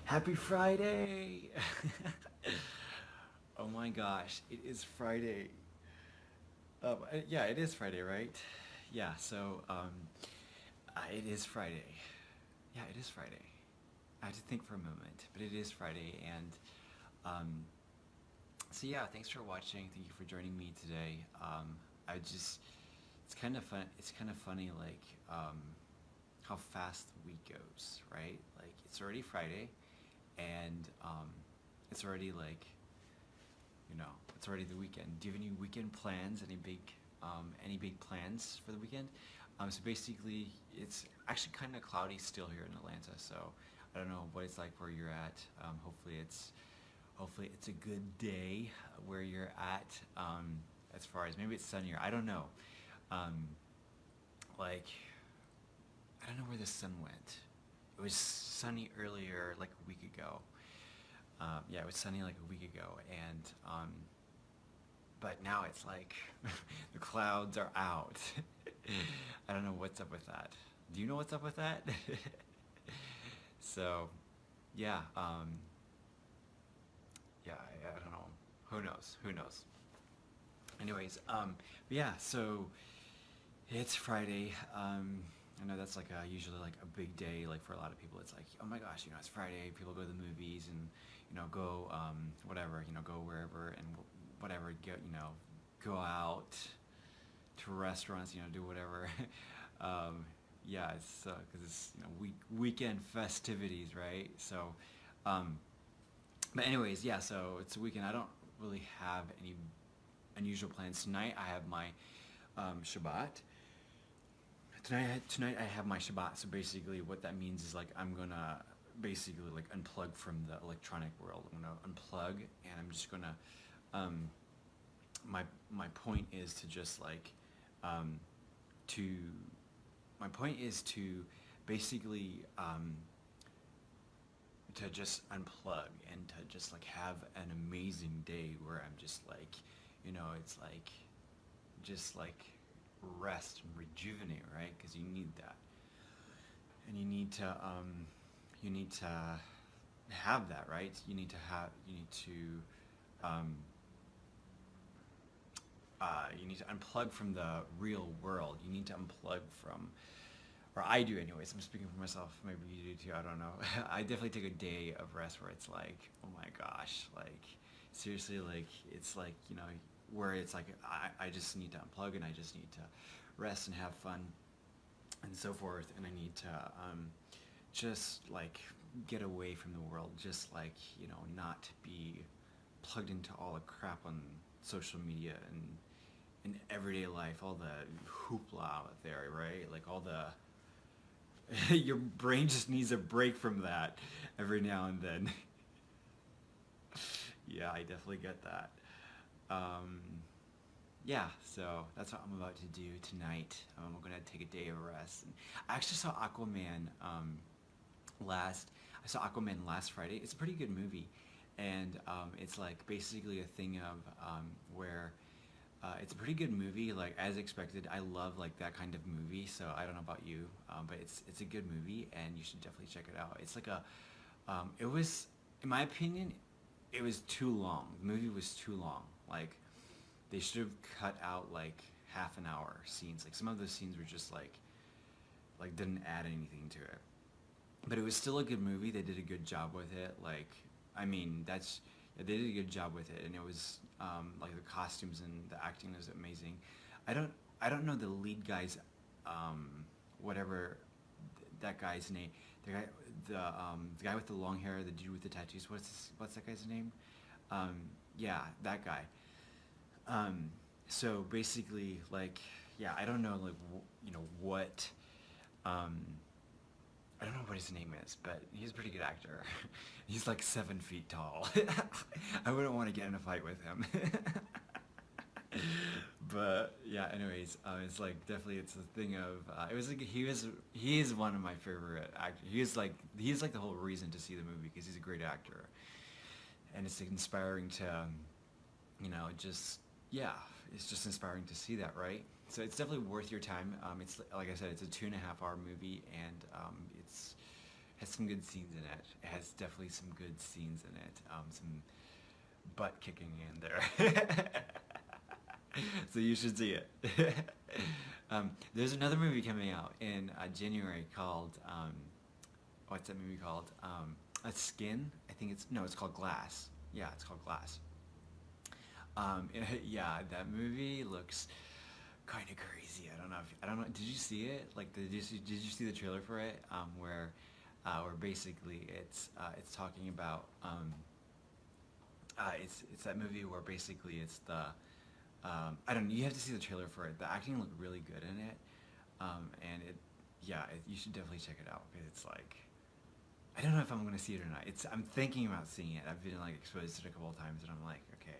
Happy Friday! Oh my gosh, it is Friday. Yeah, it is Friday, right? Yeah, it is Friday. Yeah, it is Friday. I had to think for a moment, but it is Friday, and um, yeah, thanks for watching. Thank you for joining me today. I just, it's kind of fun. It's kind of funny, like how fast the week goes, right? Like it's already Friday, and it's already like it's already the weekend. Do you have any weekend plans? Any big plans for the weekend? So basically, it's actually kind of cloudy still here in Atlanta. So I don't know what it's like where you're at. Hopefully it's a good day where you're at. As far as maybe it's sunnier. I don't know. Um, like I don't know where the sun went. It was sunny earlier, like a week ago. Yeah, it was sunny like a week ago, and but now it's like the clouds are out. I don't know what's up with that. Do you know what's up with that? So, yeah, yeah, I don't know. Who knows? Who knows? Anyways, yeah. So it's Friday. I know that's like usually like a big day. Like for a lot of people, it's like, oh my gosh, it's Friday. People go to the movies and go whatever, go wherever and whatever. Get go out to restaurants. Do whatever. um, yeah, it's because it's weekend festivities, right? So, um, but anyways, yeah. So it's a weekend. I don't really have any unusual plans tonight. I have my Shabbat. Tonight I have my Shabbat. So basically, what that means is like I'm gonna basically like unplug from the electronic world. I'm gonna unplug, and I'm just gonna. Um, my point is to just like, um, to. My point is to basically to just unplug and to just like have an amazing day where I'm just like, it's like just like rest and rejuvenate, right? Because you need that, and you need to have that, right? You need to you need to unplug from the real world. You need to unplug from, or I do anyways. I'm speaking for myself. Maybe you do too. I don't know. I definitely take a day of rest where it's like, oh my gosh, like seriously, like it's like where it's like I just need to unplug and I just need to rest and have fun and so forth, and I need to just like get away from the world, just like not be plugged into all the crap on social media and in everyday life, all the hoopla out there, right? Like all the your brain just needs a break from that every now and then. Yeah, I definitely get that. Um, yeah, so that's what I'm about to do tonight. I'm gonna take a day of rest. And I actually saw Aquaman last. I saw Aquaman last Friday. It's a pretty good movie, and it's like basically a thing of where it's a pretty good movie, like as expected. I love like that kind of movie, so I don't know about you, but it's a good movie, and you should definitely check it out. It's like it was, in my opinion, it was too long. The movie was too long. Like they should have cut out like half an hour scenes. Like some of those scenes were just like didn't add anything to it. But it was still a good movie. They did a good job with it. Like I mean, that's yeah, they did a good job with it, and it was like the costumes and the acting was amazing. I don't know the lead guy's whatever that guy's name. The guy the guy with the long hair, the dude with the tattoos. What's that guy's name? Um, yeah, that guy. Um, so basically, like, yeah, I don't know, like, what, um, I don't know what his name is, but he's a pretty good actor. He's like 7 feet tall. I wouldn't want to get in a fight with him. But yeah, anyways, it's like definitely it's a thing of it was like he is one of my favorite actors. He's like the whole reason to see the movie because he's a great actor, and it's inspiring to just yeah, it's just inspiring to see that, right? So it's definitely worth your time. It's like I said, it's a 2.5 hour movie, and has some good scenes in it. It has definitely some good scenes in it. Some butt kicking in there. So you should see it. There's another movie coming out in January called what's that movie called? A Skin. I think it's no. It's called Glass. Yeah, it's called Glass. Yeah, that movie looks kind of crazy. I don't know. Did you see it? Like, did you see the trailer for it? Where basically it's talking about it's that movie where basically it's the I don't know. You have to see the trailer for it. The acting looked really good in it, and you should definitely check it out because it's like I don't know if I'm gonna see it or not. I'm thinking about seeing it. I've been like exposed to it a couple of times, and I'm like, okay,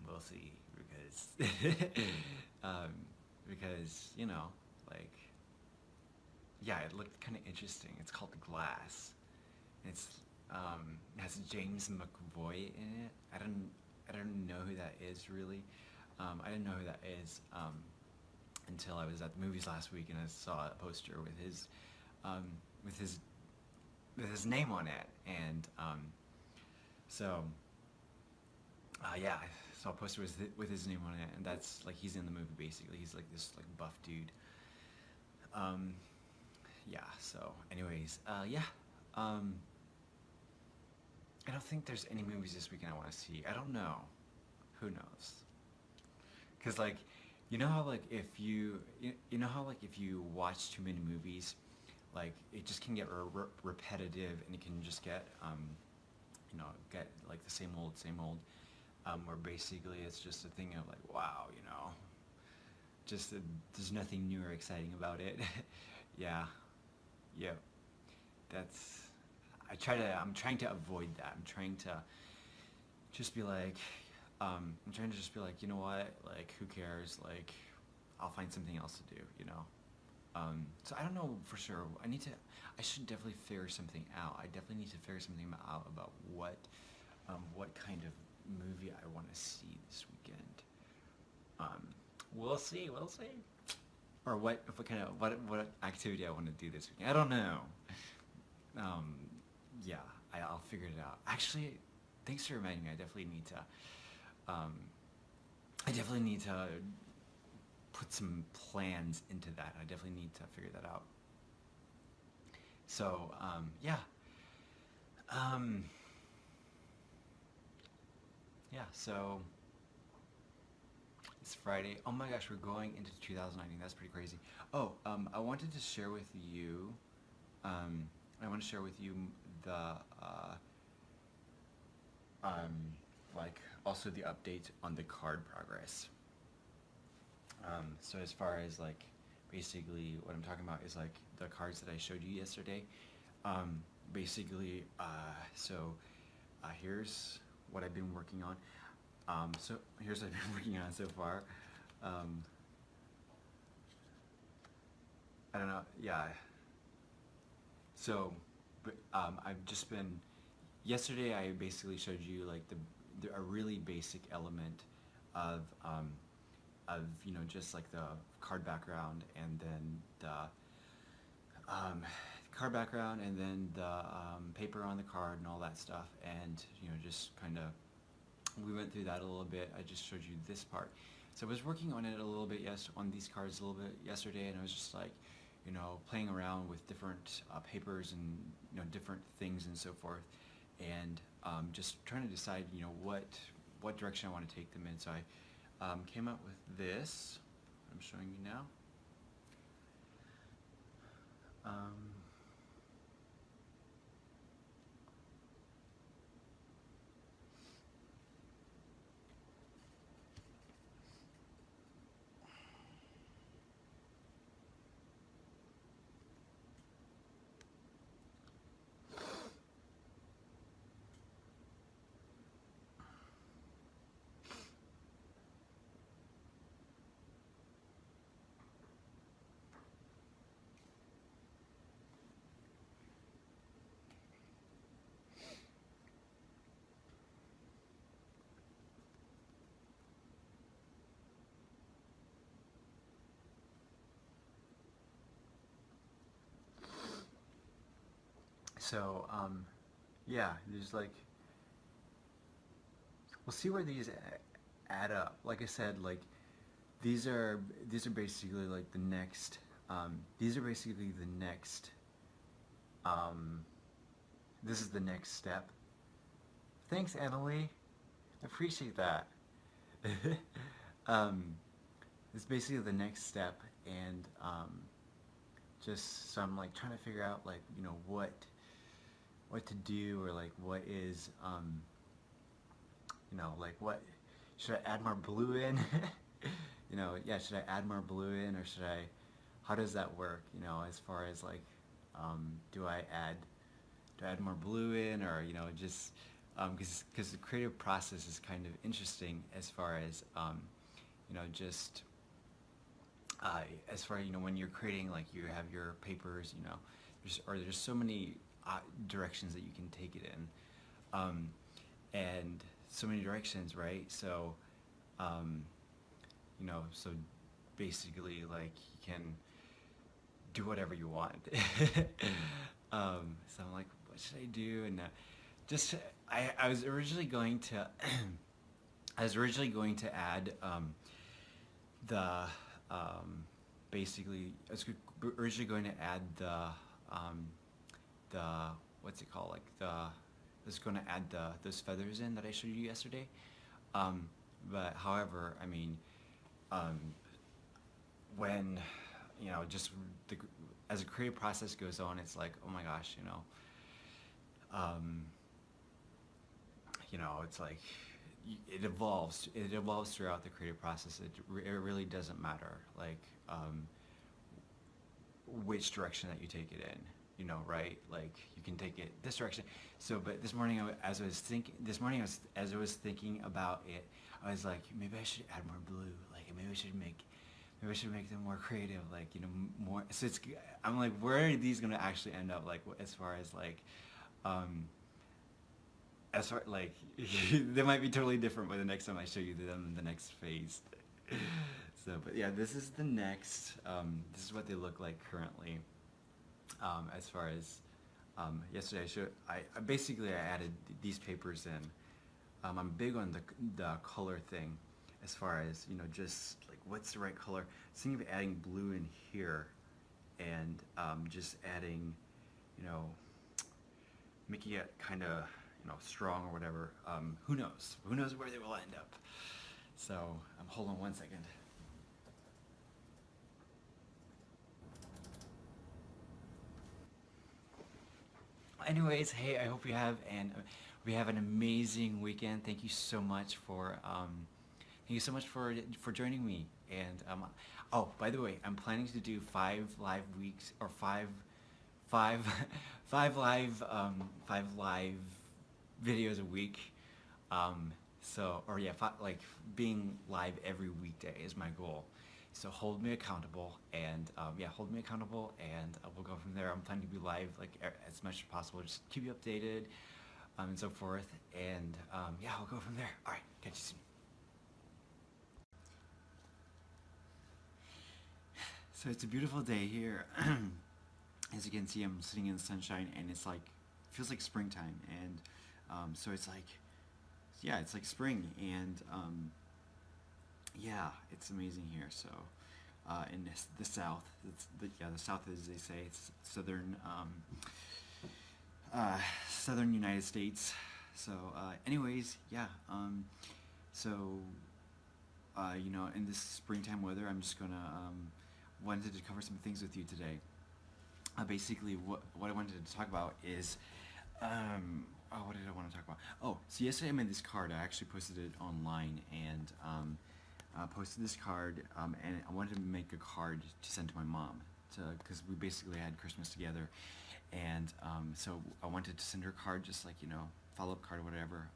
we'll see because because like yeah, it looked kind of interesting. It's called The Glass. It's it has James McAvoy in it. I don't know who that is really. I didn't know who that is until I was at the movies last week and I saw a poster with his um, with his with his name on it, and so yeah, I saw a poster with his name on it, and that's like he's in the movie basically. He's like this like buff dude. Um, yeah. So, anyways, yeah. Um, I don't think there's any movies this weekend I want to see. I don't know. Who knows? Cause like, you know how like if you know how like if you watch too many movies, like it just can get repetitive and it can just get get like the same old. Where basically it's just a thing of like wow, just there's nothing new or exciting about it. Yeah, yeah. That's I'm trying to avoid that. I'm trying to just be like, I'm trying to just be like, you know what? Like, who cares? Like, I'll find something else to do. So I don't know for sure. I should definitely figure something out. I definitely need to figure something out about what kind of movie I want to see this weekend. Um, we'll see. We'll see. Or what kind of what activity I want to do this weekend. I don't know. Um, yeah, I'll figure it out. Actually, thanks for reminding me. Um, I definitely need to put some plans into that. I definitely need to figure that out. So, yeah. Um, yeah, so it's Friday. Oh my gosh, we're going into 2019. That's pretty crazy. Oh, I wanted to share with you, um, I want to share with you the, um, like, also the update on the card progress. So as far as like, basically what I'm talking about is like the cards that I showed you yesterday. Basically, here's what I've been working on. So here's what I've been working on so far. Um, I don't know. Yeah. So, but I've just been. Yesterday, I basically showed you like a really basic element of just like the card background and then um, card background and then the paper on the card and all that stuff, and just kind of we went through that a little bit. I just showed you this part. So I was working on it a little bit on these cards a little bit yesterday, and I was just like, playing around with different papers and different things and so forth, and just trying to decide what direction I want to take them in. So I came up with this. I'm showing you now. Um, So yeah, there's like, we'll see where these add up. Like I said, like these are basically like the next. These are basically the next. Um, this is the next step. Thanks, Emily. I appreciate that. um, it's basically the next step, and just so I'm like trying to figure out like what to do, or like what is like what should I add more blue in? Yeah, should I add more blue in, or should I? How does that work? As far as like, do I add more blue in, or just because the creative process is kind of interesting as far as just as far when you're creating, like you have your papers, there's so many directions that you can take it in, and so many directions, right? So so basically like you can do whatever you want. So I'm like, what should I do? And just I was originally going to add the basically I was originally going to add the what's it called, like I was going to add those feathers in that I showed you yesterday, but however, I mean, when just as a creative process goes on, it's like, oh my gosh, it's like it evolves throughout the creative process. It really doesn't matter like which direction that you take it in, right? Like you can take it this direction. So but this morning as I was thinking about it, I was like, maybe I should add more blue, like maybe I should make them more creative, like more. So I'm like, where are these gonna actually end up, like as far as like like they might be totally different by the next time I show you them in the next phase. So but yeah, this is the next, this is what they look like currently, as far as yesterday I basically I added these papers in. I'm big on the color thing, as far as just like what's the right color. Thinking of adding blue in here, and just adding, making it kind of strong or whatever. Who knows? Who knows where they will end up? So hold on one second. Anyways, hey, I hope we have an amazing weekend. Thank you so much for joining me. And oh, by the way, I'm planning to do 5 live weeks, or five five live videos a week. So, or yeah, like being live every weekday is my goal. So hold me accountable, and yeah, hold me accountable, and we'll go from there. I'm planning to be live like as much as possible, just keep you updated, and so forth. And yeah, I'll go from there. All right, catch you soon. So it's a beautiful day here. As you can see, I'm sitting in the sunshine, and it's like, feels like springtime, and so it's like, yeah, it's like spring, and yeah, it's amazing here. So in the south, the south, as they say, it's southern United States. So anyways, yeah, so in this springtime weather, I'm just gonna wanted to cover some things with you today. Basically, what I wanted to talk about is, what did I want to talk about? Oh, so yesterday I made this card. I actually posted it online, and posted this card, and I wanted to make a card to send to my mom, because we basically had Christmas together, and so I wanted to send her a card, just like follow-up card or whatever,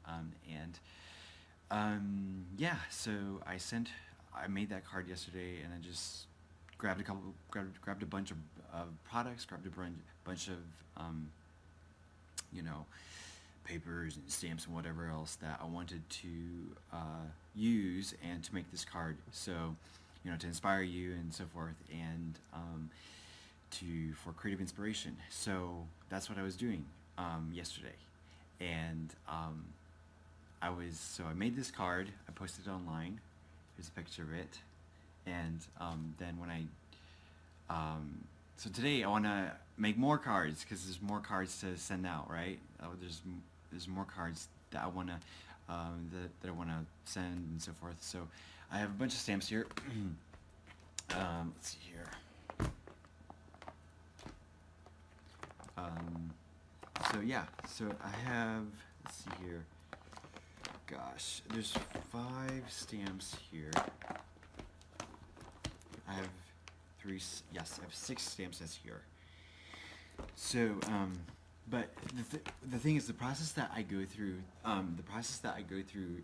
and yeah, so I made that card yesterday, and I just grabbed a bunch of products, grabbed a bunch of papers and stamps and whatever else that I wanted to use and to make this card. So, to inspire you and so forth, and for creative inspiration. So that's what I was doing. yesterday, and I made this card. I posted it online. Here's a picture of it, and then when so today I want to make more cards because there's more cards to send out, right? There's more cards that I want to that I want to send and so forth. So I have a bunch of stamps here. Let's see here. So yeah, so I have, let's see here. Gosh, there's 5 stamps here. I have 3, yes, I have 6 stamp sets here. So, but the thing is, the process that I go through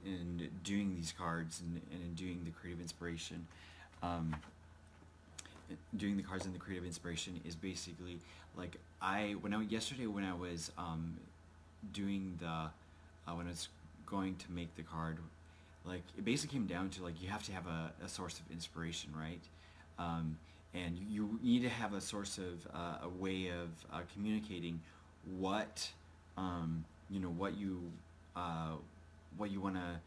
in doing these cards and in doing the creative inspiration, doing the cards and the creative inspiration is basically like yesterday when I was doing when I was going to make the card, like it basically came down to like you have to have a source of inspiration, right? And you need to have a source of a way of communicating what what you want to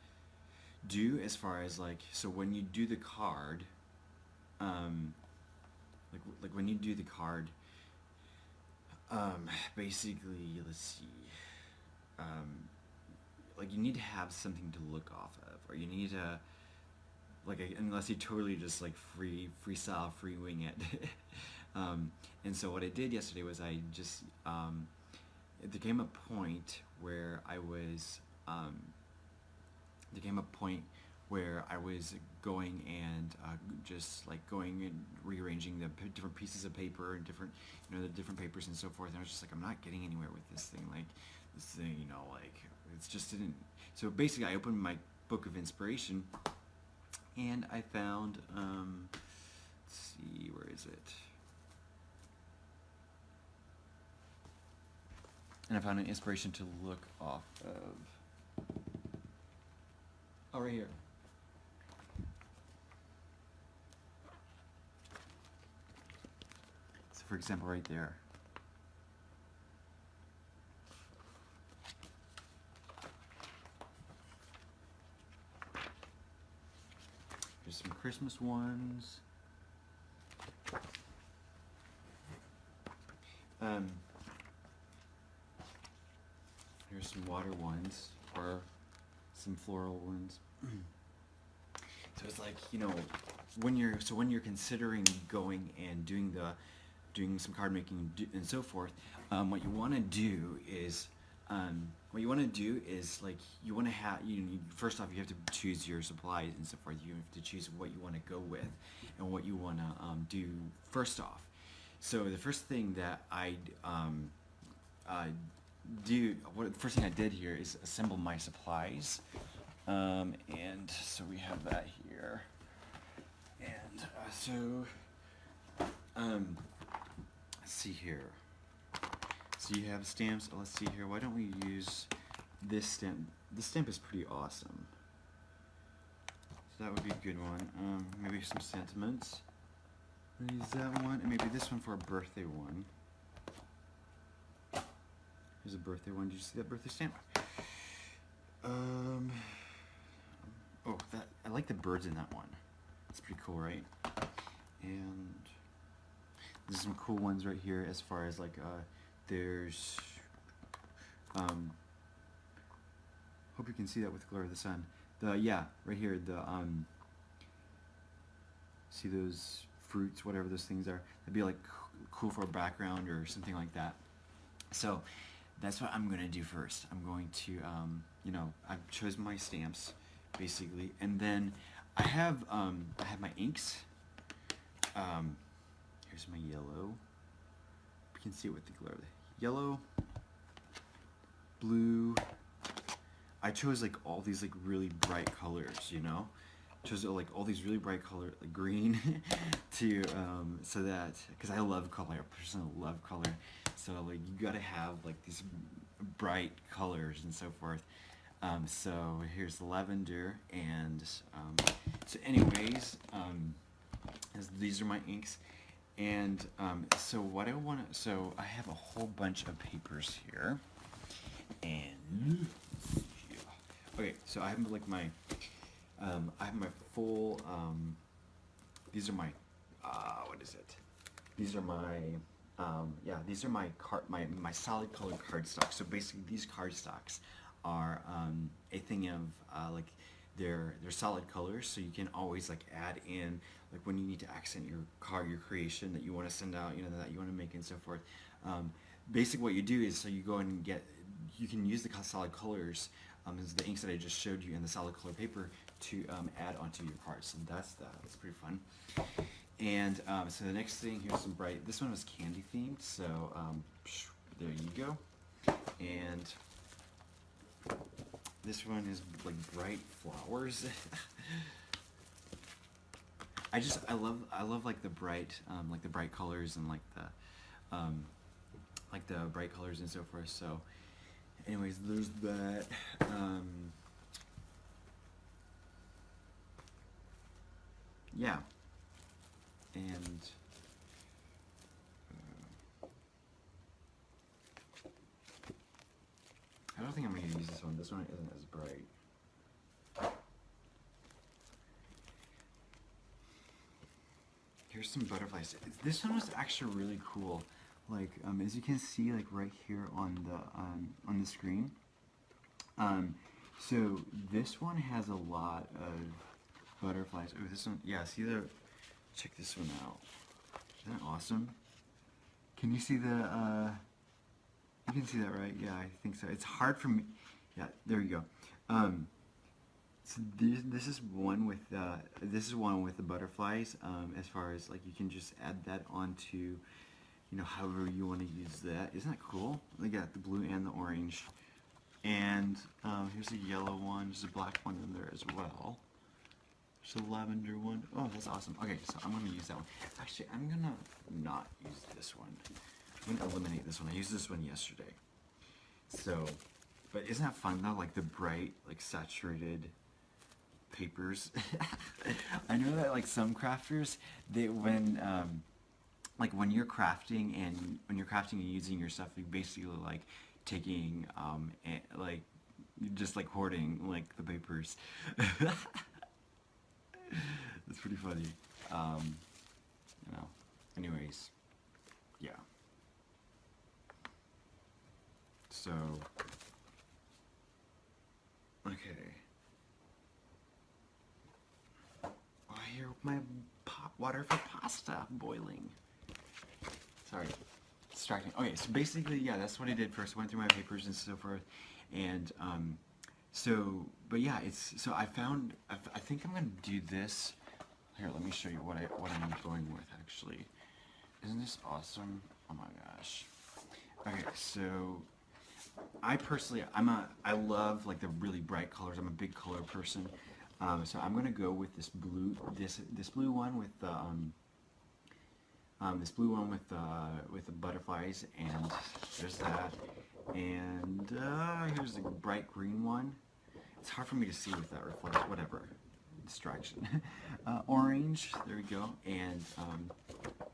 do as far as like, so when you do the card, like when you do the card, basically, let's see, like you need to have something to look off of, or you need to, like, unless you totally just like freestyle, free wing it. And so what I did yesterday was I just, there came a point where I was, going and just like going and rearranging the different pieces of paper and different, the different papers and so forth. And I was just like, I'm not getting anywhere with this thing. Like this thing, like it's just didn't. So basically, I opened my book of inspiration, and I found, let's see, where is it? And I found an inspiration to look off of. Oh, right here. So for example, right there. There's some Christmas ones. Here's some water ones, or some floral ones. So it's like, when you're considering going and doing some card making and so forth, what you want to do is like you want to have, first off you have to choose your supplies and so forth. You have to choose what you want to go with and what you want to do first off. So the first thing that the first thing I did here is assemble my supplies, and so we have that here, and let's see here. So you have stamps. Let's see here. Why don't we use this stamp? This stamp is pretty awesome. So that would be a good one. Maybe some sentiments. We'll use that one, and maybe this one for a birthday one. Here's a birthday one. Did you see that birthday stamp? Oh, I like the birds in that one. It's pretty cool, right? And there's some cool ones right here as far as like there's hope you can see that with the glare of the sun. Right here, see those fruits, whatever those things are. That'd be like cool for a background or something like that. So that's what I'm gonna do first. I'm going to I've chosen my stamps basically, and then I have my inks. Here's my yellow. You can see it with the glare. Yellow, blue. I chose like all these like really bright colors, chose like all these really bright color, like green, to so that, because I love color. I personally love color, so like you gotta have like these bright colors and so forth. So here's lavender, and so anyways, these are my inks. And so what I want to, so I have a whole bunch of papers here. And yeah. Okay, so I have like my I have my full these are my what is it? These are my yeah, these are my my solid colored cardstock. So basically these cardstocks are a thing of like they're solid colors, so you can always like add in like when you need to accent your card, your creation that you want to send out, you know, that you want to make and so forth. Basically what you do is so you go and get, you can use the solid colors is the inks that I just showed you and the solid color paper to add onto your cards. So that's that. That's pretty fun. And so the next thing, here's some bright, this one was candy themed, so there you go. And this one is like bright flowers. I love like the bright colors and like the bright colors and so forth. So anyways, there's that. Yeah. And I don't think I'm going to use this one. This one isn't as bright. Here's some butterflies. This one was actually really cool. Like as you can see, like right here on the screen. So this one has a lot of butterflies. Oh, this one, yeah. See the. Check this one out. Isn't that awesome? Can you see the, you can see that, right? Yeah, I think so. It's hard for me. Yeah, there you go. So this is one with the butterflies. As far as like you can just add that onto, you know, however you want to use that. Isn't that cool? They got the blue and the orange. And here's a yellow one. There's a black one in there as well. There's a lavender one. Oh, that's awesome. Okay, so I'm going to use that one. Actually, I'm going to not use this one. I'm going to eliminate this one. I used this one yesterday. So, but isn't that fun though? Like the bright, like saturated papers. I know that like some crafters, they like when you're crafting and using your stuff, you basically like taking like just like hoarding like the papers. It's pretty funny. You know. Anyways, yeah. So, okay. Oh, I hear my water for pasta boiling. Sorry, distracting. Okay, so basically, yeah, that's what I did first. I went through my papers and so forth, and so, but yeah, so I found. I think I'm gonna do this. Here, let me show you what I'm going with. Actually, isn't this awesome? Oh my gosh. Okay, so I personally, I love like the really bright colors. I'm a big color person. So I'm gonna go with this blue one with the with the butterflies, and there's that, and here's the bright green one. It's hard for me to see with that reflection. Whatever, distraction. Orange. There we go, and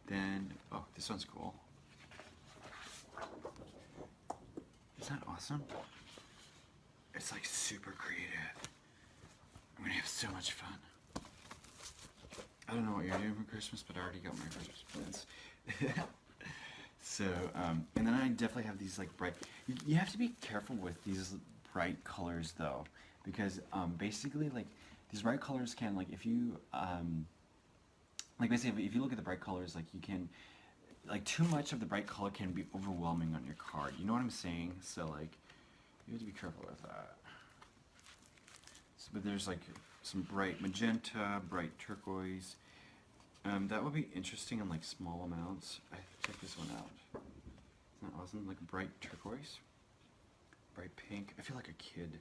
then oh, this one's cool. Isn't that awesome? It's like super creative. I'm gonna have so much fun. I don't know what you're doing for Christmas, but I already got my Christmas plans. So, and then I definitely have these like bright, you have to be careful with these bright colors though, because basically like these bright colors can, like if you, like basically if you look at the bright colors, like you can, like too much of the bright color can be overwhelming on your card. You know what I'm saying? So like, you have to be careful with that. So, but there's like some bright magenta, bright turquoise. That would be interesting in like small amounts. Check this one out. Isn't that awesome? Like bright turquoise, bright pink. I feel like a kid.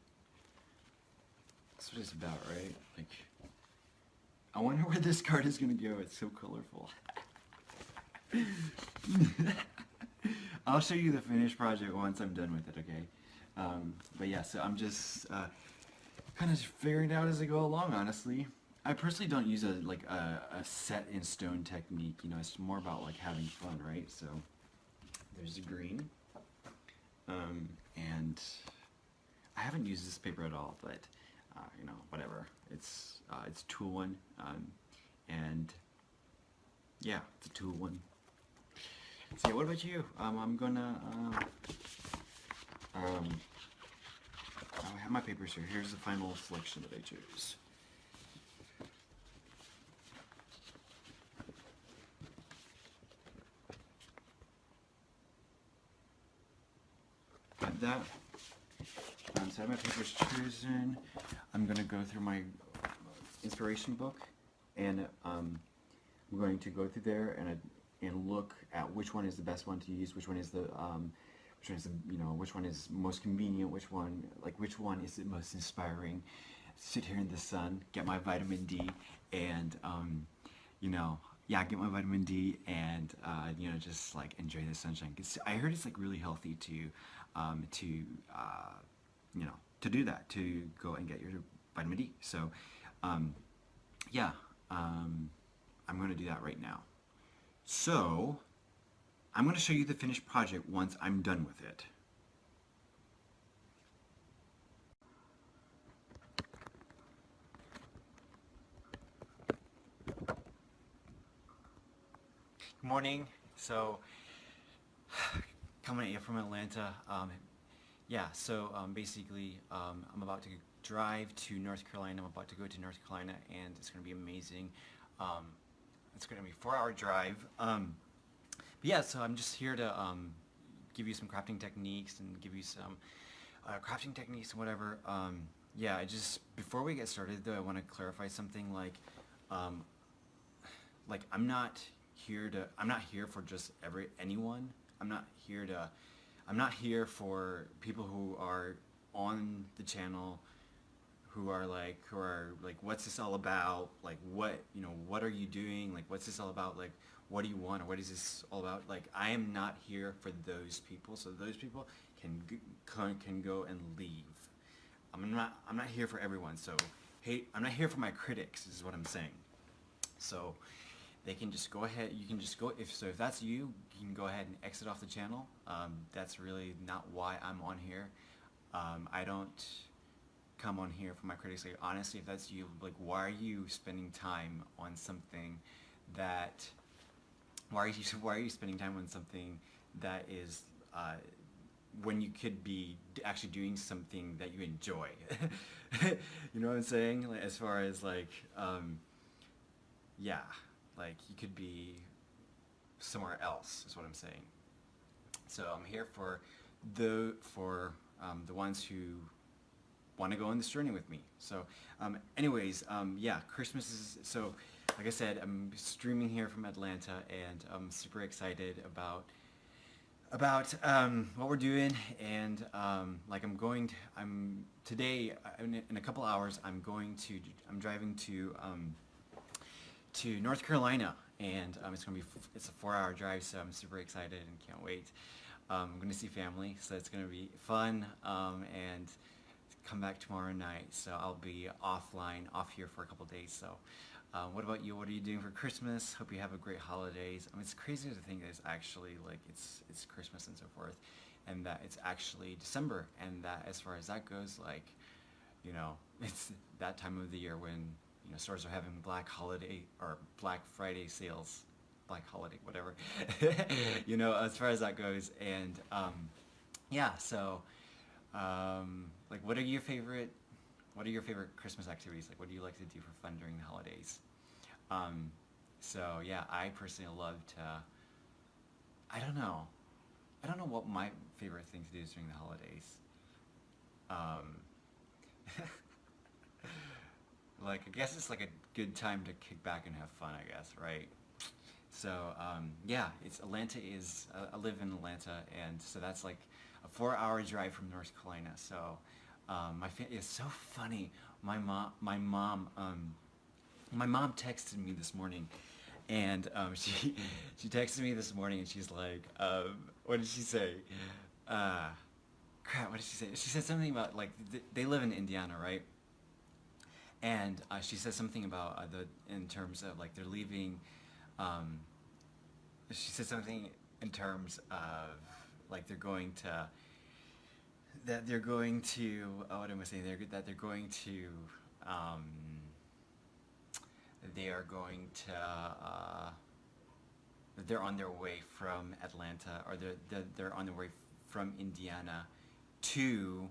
That's what it's about, right? Like, I wonder where this card is gonna go. It's so colorful. I'll show you the finished project once I'm done with it, okay? But yeah, so I'm just kind of figuring it out as I go along, honestly. I personally don't use a set in stone technique, you know, it's more about like having fun, right? So there's the green, and I haven't used this paper at all, but you know, whatever. It's tool one, and yeah, it's a tool one. So yeah, what about you? I'm gonna I have my papers here. Here's the final selection that I chose. Got that. So I have my papers chosen. I'm gonna go through my inspiration book, and I'm going to go through there and look at which one is the best one to use, which one is the you know, which one is most convenient, which one is the most inspiring. Sit here in the sun, get my vitamin D, and you know, yeah, get my vitamin D, and you know, just like enjoy the sunshine. I heard it's like really healthy to you know, to do that, to go and get your vitamin D. So yeah, I'm gonna do that right now. So I'm gonna show you the finished project once I'm done with it. Good morning. So coming at you from Atlanta. Yeah, so basically I'm about to drive to North Carolina. I'm about to go to North Carolina, and it's going to be amazing. It's going to be a 4-hour drive. But yeah, so I'm just here to give you some crafting techniques and give you some crafting techniques and whatever. Yeah, before we get started though, I want to clarify something like I'm not here for just anyone. I'm not here for people who are on the channel who are like, what's this all about? Like, what are you doing? Like, what's this all about? Like, what do you want? Or what is this all about? Like, I am not here for those people. So those people can go and leave. I'm not here for everyone. So, hey, I'm not here for my critics, is what I'm saying. So they can just go ahead. You can just go if that's you. You can go ahead and exit off the channel. That's really not why I'm on here. I don't come on here for my critics. Like, honestly, if that's you, like, why are you spending time on something that? Why are you spending time on something that is when you could be actually doing something that you enjoy? You know what I'm saying? Like, as far as like, yeah. Like, you could be somewhere else, is what I'm saying. So I'm here for the ones who want to go on this journey with me. So anyways, yeah, Christmas is, so like I said, I'm streaming here from Atlanta, and I'm super excited about what we're doing, and like today in a couple hours I'm driving to North Carolina, and it's a 4-hour drive, so I'm super excited and can't wait. I'm going to see family, so it's going to be fun, and come back tomorrow night, so I'll be off here for a couple days. So what about you? What are you doing for Christmas? Hope you have a great holidays. I mean, it's crazy to think that it's actually like it's Christmas and so forth, and that it's actually December, and that as far as that goes, like, you know, it's that time of the year when, you know, stores are having Black Friday sales, Black Holiday, whatever. You know, as far as that goes, and yeah. So, like, what are your favorite Christmas activities? Like, what do you like to do for fun during the holidays? So yeah, I personally love to. I don't know what my favorite thing to do is during the holidays. Like, I guess it's like a good time to kick back and have fun, I guess, right? So, yeah, I live in Atlanta, and so that's like a 4-hour drive from North Carolina. So, it's so funny. My mom texted me this morning, and she texted me this morning, and she's like, what did she say? Crap, what did she say? She said something about, like, they live in Indiana, right? And she said something about in terms of, like, they're leaving. She said something in terms of, like, they're going to that they're going to, what am I saying? That they're going to, um, they are going to, they're on their way from Atlanta, or they're on their way from Indiana to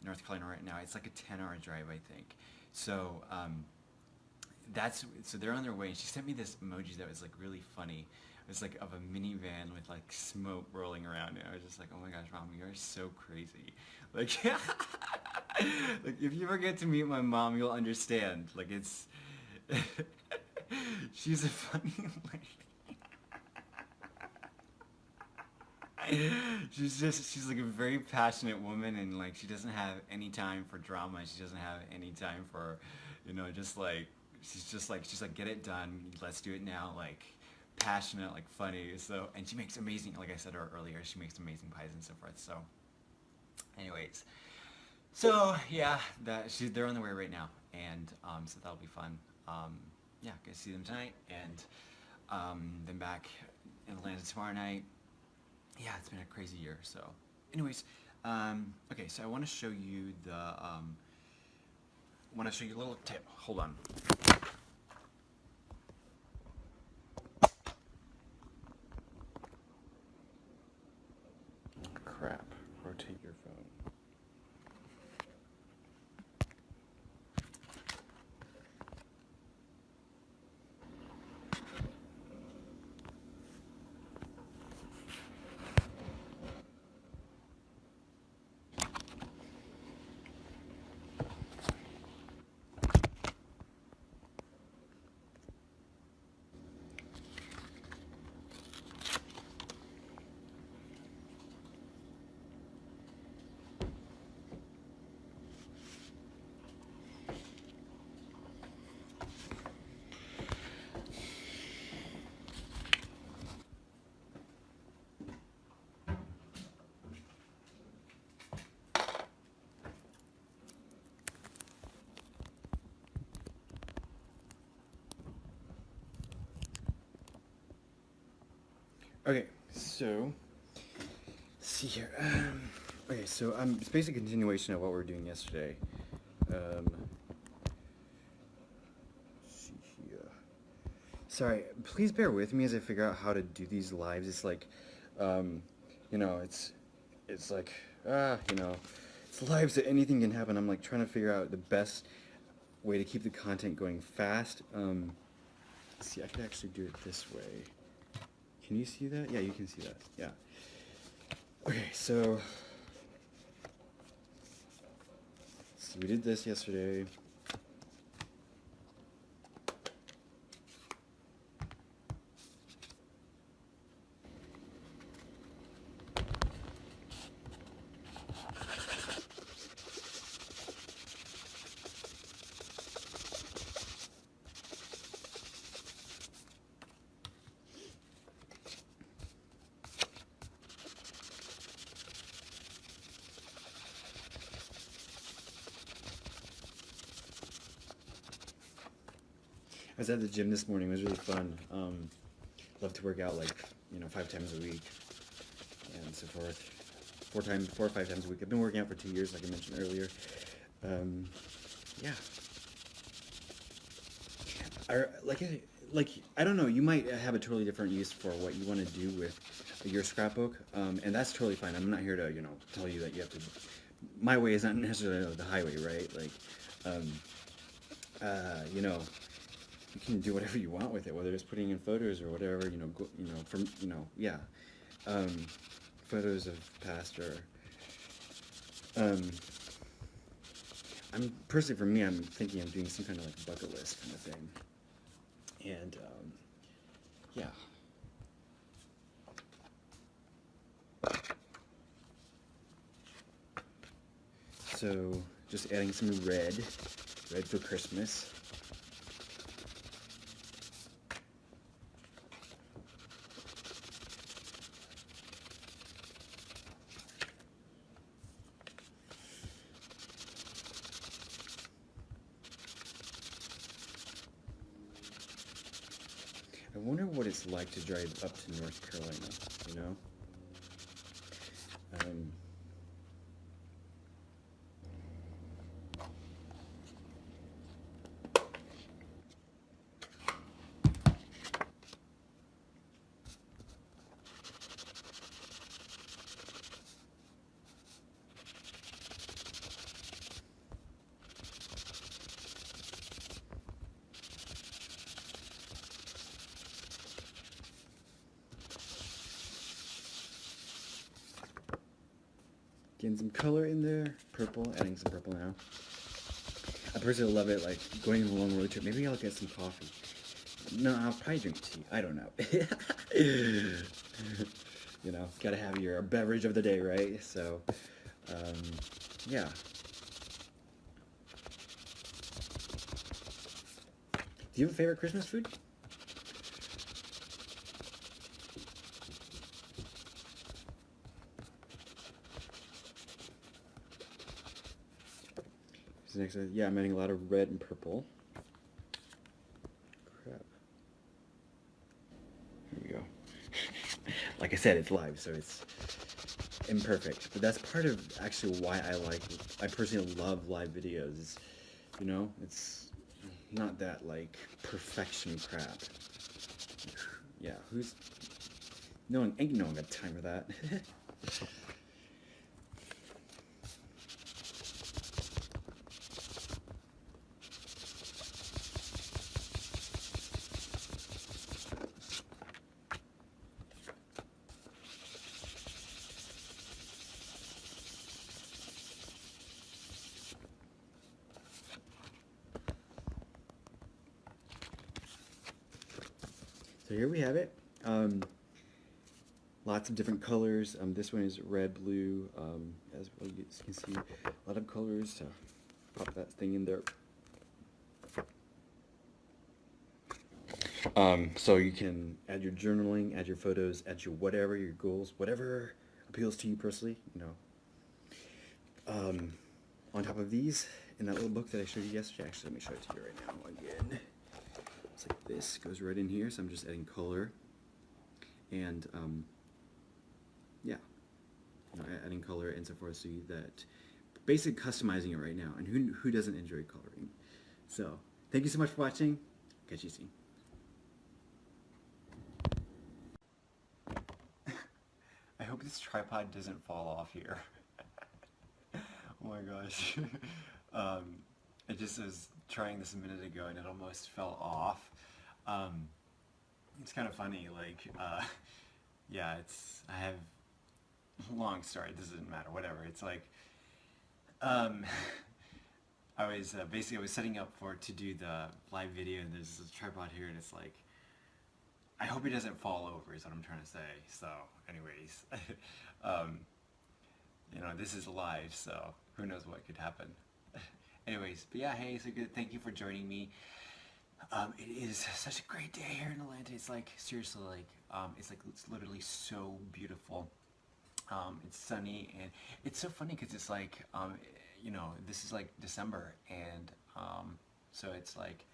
North Carolina right now. It's like a 10-hour drive, I think. So so they're on their way, and she sent me this emoji that was like really funny. It was like of a minivan with like smoke rolling around it. I was just like, oh my gosh, mom, you are so crazy. Like, like if you ever get to meet my mom, you'll understand. Like it's, she's a funny lady. She's like a very passionate woman, and like she doesn't have any time for drama. She doesn't have any time for, just like she's like, get it done, let's do it now. Like passionate, like funny. So, and she makes amazing, like I said earlier, she makes amazing pies and so forth. So anyways, so yeah, they're on the way right now, and so that'll be fun. Yeah, gonna see them tonight, and then back in Atlanta tomorrow night. Yeah, it's been a crazy year. So, anyways, okay. So I want to show you a little tip. Hold on. Crap. Rotate your phone. Okay, so let's see here. Okay, so it's basically a continuation of what we were doing yesterday. Let's see here. Sorry, please bear with me as I figure out how to do these lives. It's like, it's like, it's lives that anything can happen. I'm like trying to figure out the best way to keep the content going fast. Let's see, I could actually do it this way. Can you see that? Yeah, you can see that. Yeah. Okay, so we did this yesterday. I was at the gym this morning. It was really fun. Love to work out 5 times a week and so forth. 4 or 5 times a week. I've been working out for 2 years, like I mentioned earlier. Yeah. I don't know. You might have a totally different use for what you want to do with your scrapbook, and that's totally fine. I'm not here to tell you that you have to. My way is not necessarily the highway, right? You can do whatever you want with it, whether it's putting in photos or whatever, yeah, photos of past or, I'm personally, for me, I'm thinking of doing some kind of like bucket list kind of thing, and, yeah. So, just adding some red for Christmas. I wonder what it's like to drive up to North Carolina, Getting some color in there. Purple, adding some purple now. I personally love it, like going on a long road trip. Maybe I'll get some coffee. No, I'll probably drink tea. I don't know. You know, gotta have your beverage of the day, right? So, yeah. Do you have a favorite Christmas food? Next, yeah, I'm adding a lot of red and purple. Crap. Here we go. Like I said, it's live, so it's imperfect. But that's part of actually why I personally love live videos. Is, you know, it's not that like perfection crap. Yeah, ain't no one got time for that. So here we have it. Lots of different colors. This one is red, blue, as well you can see. A lot of colors. So pop that thing in there. So you can add your journaling, add your photos, add your whatever, your goals, whatever appeals to you personally, you know. On top of these, in that little book that I showed you yesterday, actually let me show it to you right now again. It's like this, goes right in here, so I'm just adding color. And yeah, you know, adding color and so forth, so that basically customizing it right now. And who doesn't enjoy coloring? So thank you so much for watching. Catch you soon. I hope this tripod doesn't fall off here. Oh my gosh. I just was trying this a minute ago and it almost fell off. It's kind of funny, like, yeah, I have a long story, this doesn't matter, whatever. It's like, I was setting up to do the live video, and there's this tripod here, and it's like, I hope it doesn't fall over is what I'm trying to say. So anyways, you know, this is live, so who knows what could happen. Anyways, but yeah, hey, so good. Thank you for joining me. It is such a great day here in Atlanta. It's like, seriously, like, it's literally so beautiful. It's sunny, and it's so funny because it's like, you know, this is like December, and so it's like,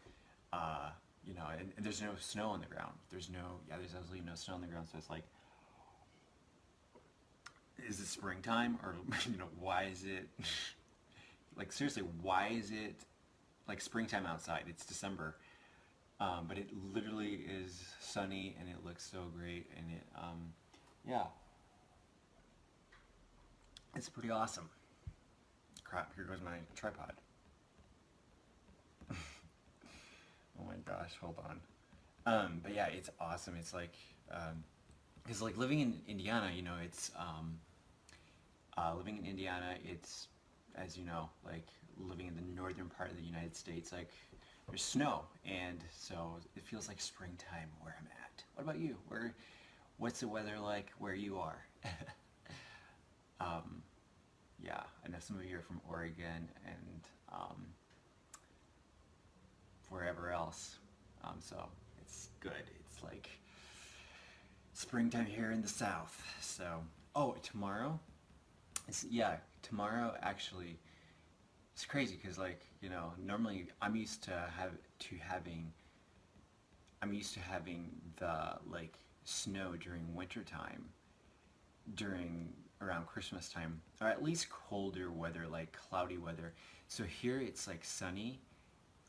you know, and there's no snow on the ground. There's absolutely no snow on the ground, so it's like, is it springtime, or, you know, why is it, like, seriously, why is it, like, springtime outside? It's December, but it literally is sunny, and it looks so great, and it, yeah, it's pretty awesome. Crap, here goes my tripod. Oh my gosh, hold on. But yeah, it's awesome. It's like, because like living in Indiana, you know, it's, living in Indiana, it's, as you know, like living in the northern part of the United States, like there's snow, and so it feels like springtime where I'm at. What about you? What's the weather like where you are? Yeah, I know some of you are from Oregon and wherever else, so it's good. It's like springtime here in the South. So, oh, tomorrow? Tomorrow actually, it's crazy because, like, you know, normally I'm used to having the, like, snow during winter time, around Christmas time, or at least colder weather, like cloudy weather. So here it's like sunny,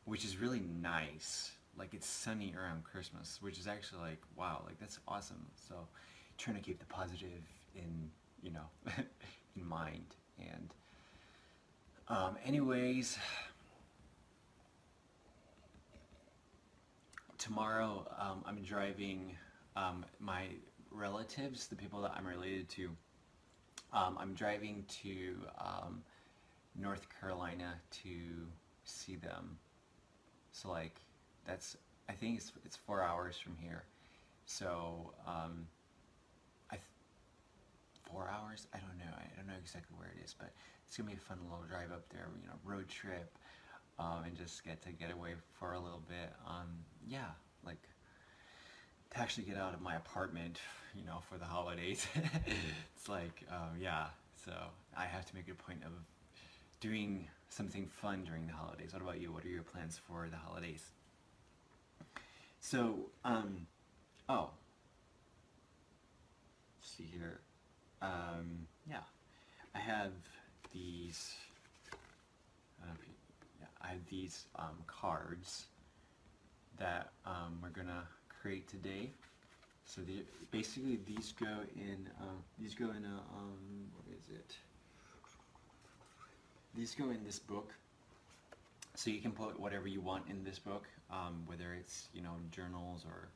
which is really nice. Like, it's sunny around Christmas, which is actually like, wow, like that's awesome. So trying to keep the positive in, you know, in mind. And anyways, tomorrow I'm driving my relatives, the people that I'm related to, I'm driving to North Carolina to see them. So like that's I think it's 4 hours from here. So I 4 hours? I don't know. I don't know exactly where it is, but it's gonna be a fun little drive up there. You know, road trip, and just get away for a little bit. Yeah, like to actually get out of my apartment, you know, for the holidays. It's like, yeah. So I have to make a point of doing something fun during the holidays. What about you? What are your plans for the holidays? So, oh, let's see here. Yeah, I have these. Yeah, I have these cards that we're gonna create today. So basically, these go in a what is it? These go in this book. So you can put whatever you want in this book, whether it's, you know, journals or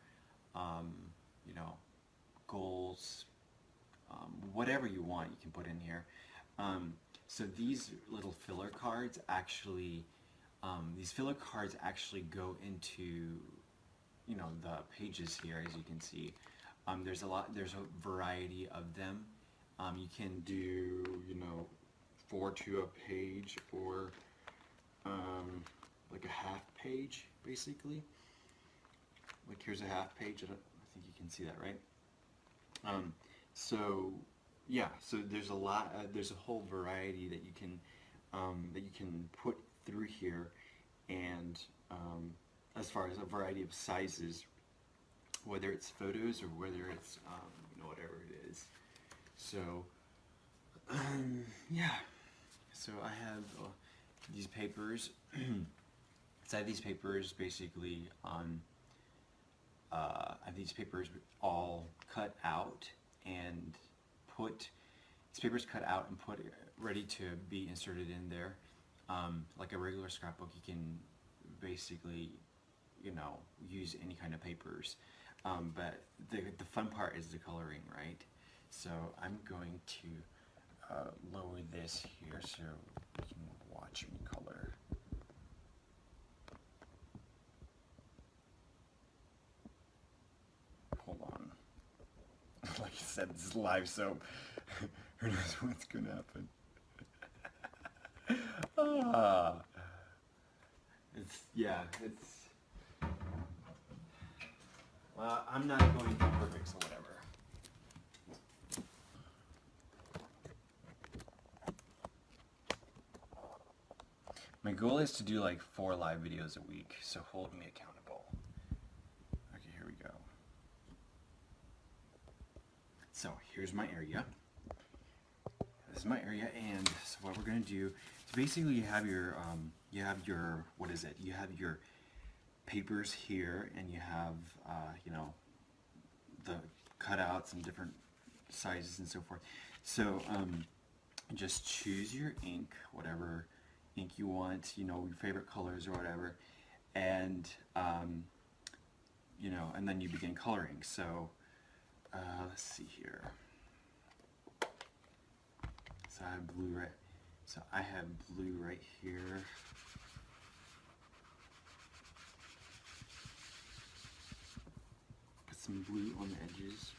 you know, goals, whatever you want you can put in here. So these little filler cards actually, go into, you know, the pages here, as you can see. There's a variety of them. You can do, you know, 4 to a page, or like a half page, basically. Like here's a half page. I think you can see that, right? So yeah, so there's a lot. There's a whole variety that you can put through here, and as far as a variety of sizes, whether it's photos or whether it's you know, whatever it is. So yeah, so I have these papers. Inside these papers, basically, I have these papers all cut out and put ready to be inserted in there. Like a regular scrapbook, you can basically, you know, use any kind of papers. But the fun part is the coloring, right? So I'm going to lower this here so you can watch me color. Hold on. Like I said, this is live, so who knows what's gonna happen. It's well, I'm not going to be perfect, so whatever. My goal is to do like 4 live videos a week, so hold me accountable. Okay, here we go. So here's my area. This is my area, and so what we're gonna do is basically you have your what is it? You have your papers here, and you have you know, the cutouts and different sizes and so forth. So just choose your ink, whatever ink you want, you know, your favorite colors or whatever, and you know, and then you begin coloring. So let's see here. So I have blue right. So I have blue right here. Put some blue on the edges.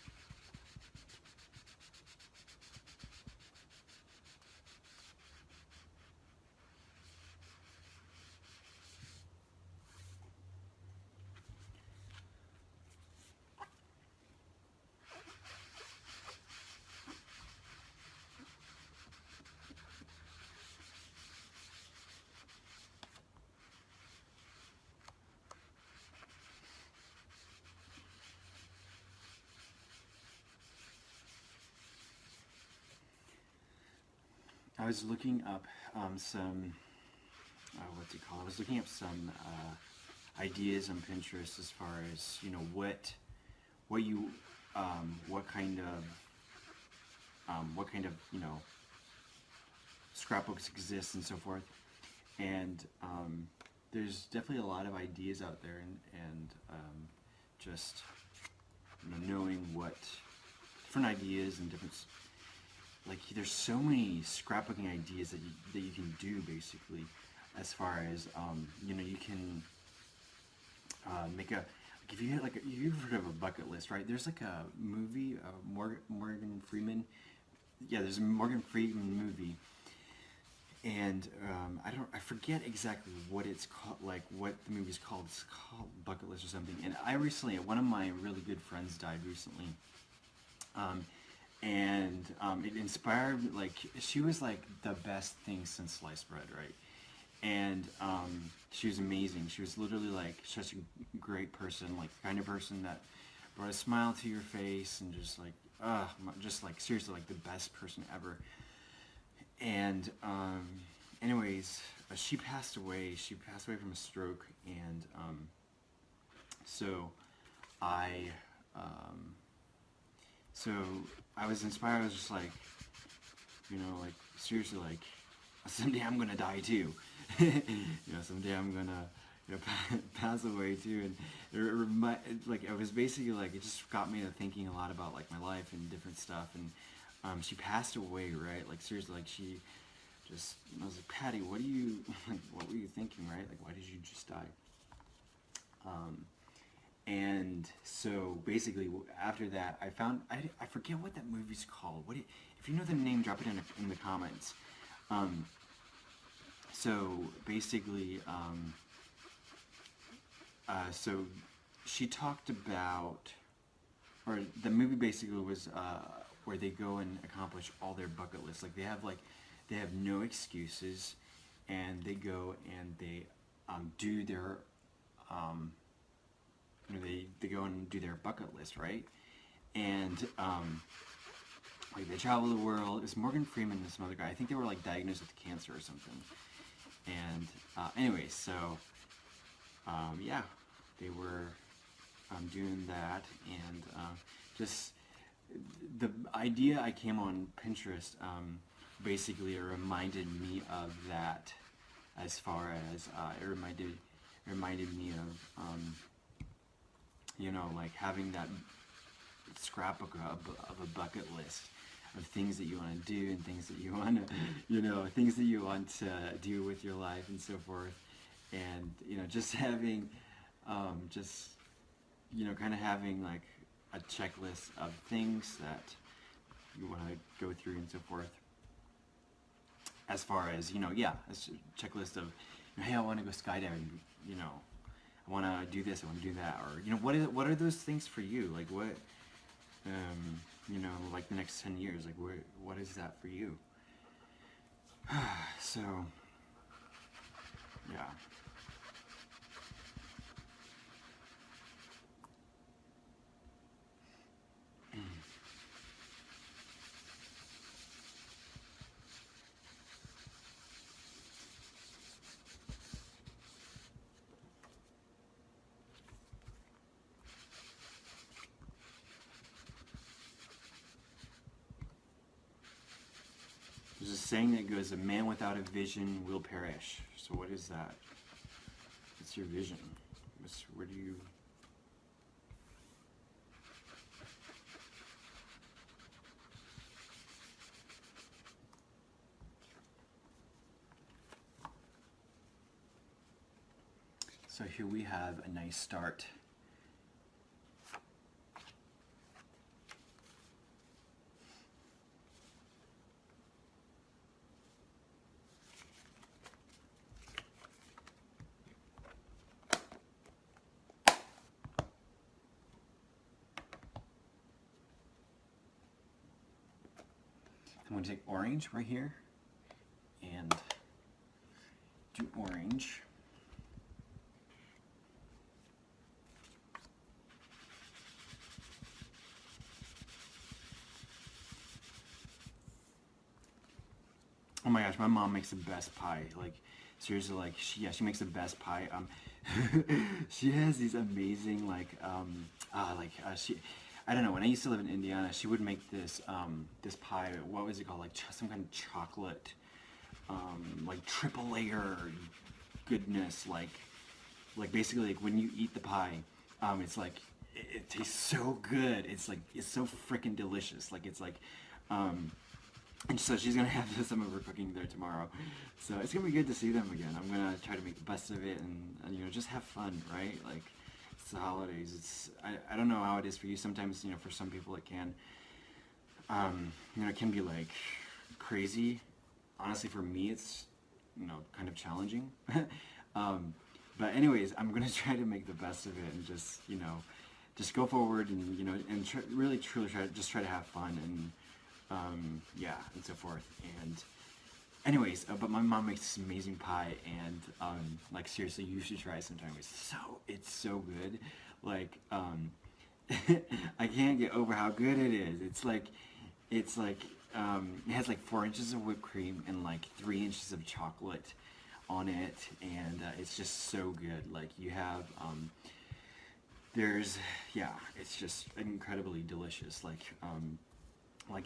I was looking up some, what's it called? I was looking up some ideas on Pinterest as far as, you know, what kind of, you know, scrapbooks exist and so forth. And there's definitely a lot of ideas out there, and just, you know, knowing what different ideas and different like there's so many scrapbooking ideas that you can do basically, as far as you know, you can make a, like if you had like you've heard of a bucket list, right? There's like a movie, Morgan Freeman. Yeah, there's a Morgan Freeman movie, and I forget exactly what it's called, like what the movie's called. It's called Bucket List or something. And I recently, one of my really good friends died recently, um, and it inspired, like she was like the best thing since sliced bread, right? And she was amazing. She was literally like such a great person, like the kind of person that brought a smile to your face, and just like just like seriously like the best person ever. And anyways, she passed away. She passed away from a stroke, and so I um, so I was inspired. I was just like, you know, like seriously, like someday I'm gonna die too. You know, someday I'm gonna, you know, pass away too. And like it was basically like it just got me to thinking a lot about like my life and different stuff. And she passed away, right? Like seriously, like she just, I was like, Patty, what do you like? What were you thinking, right? Like, why did you just die? And so basically after that, I found, I forget what that movie's called. If you know the name, drop it in the comments. So basically, so she talked about, or the movie basically was where they go and accomplish all their bucket lists. Like they have no excuses, and they go and they do their you know, they go and do their bucket list, right? And like they travel the world. It was Morgan Freeman and some other guy. I think they were like diagnosed with cancer or something. And anyway, so yeah, they were doing that, and just the idea I came on Pinterest, basically it reminded me of that, as far as it reminded me of you know, like having that scrapbook of a bucket list of things that you want to do, and things that you want to, you know, things that you want to do with your life and so forth. And you know, just having just, you know, kind of having like a checklist of things that you want to go through and so forth, as far as, you know, yeah, a checklist of, you know, hey, I want to go skydiving, you know, I want to do this, I want to do that, or you know, what are those things for you? Like what, you know, like the next 10 years, like what is that for you? So yeah. There's a saying that goes, a man without a vision will perish. So what is that? What's your vision? Where do you... So here we have a nice start. I'm going to take orange right here and do orange. Oh my gosh, my mom makes the best pie. Like seriously, like she makes the best pie. She has these amazing she, I don't know. When I used to live in Indiana, she would make this pie. What was it called? Like some kind of chocolate, like triple layer goodness. Like basically like when you eat the pie, it's like it tastes so good. It's like it's so freaking delicious. Like it's like And so she's gonna have some of her cooking there tomorrow. So it's gonna be good to see them again. I'm gonna try to make the best of it and you know, just have fun, right? Like, it's the holidays. I don't know how it is for you. Sometimes, you know, for some people it can, you know, it can be like crazy. Honestly, for me, it's, you know, kind of challenging. But anyways, I'm gonna try to make the best of it and just, you know, just go forward and, you know, and really truly try to have fun and yeah, and so forth. And anyways, but my mom makes this amazing pie, and like seriously, you should try it sometime. It's so good. Like I can't get over how good it is. It's like it has like 4 inches of whipped cream and like 3 inches of chocolate on it, and it's just so good. Like you have there's yeah, it's just incredibly delicious. Like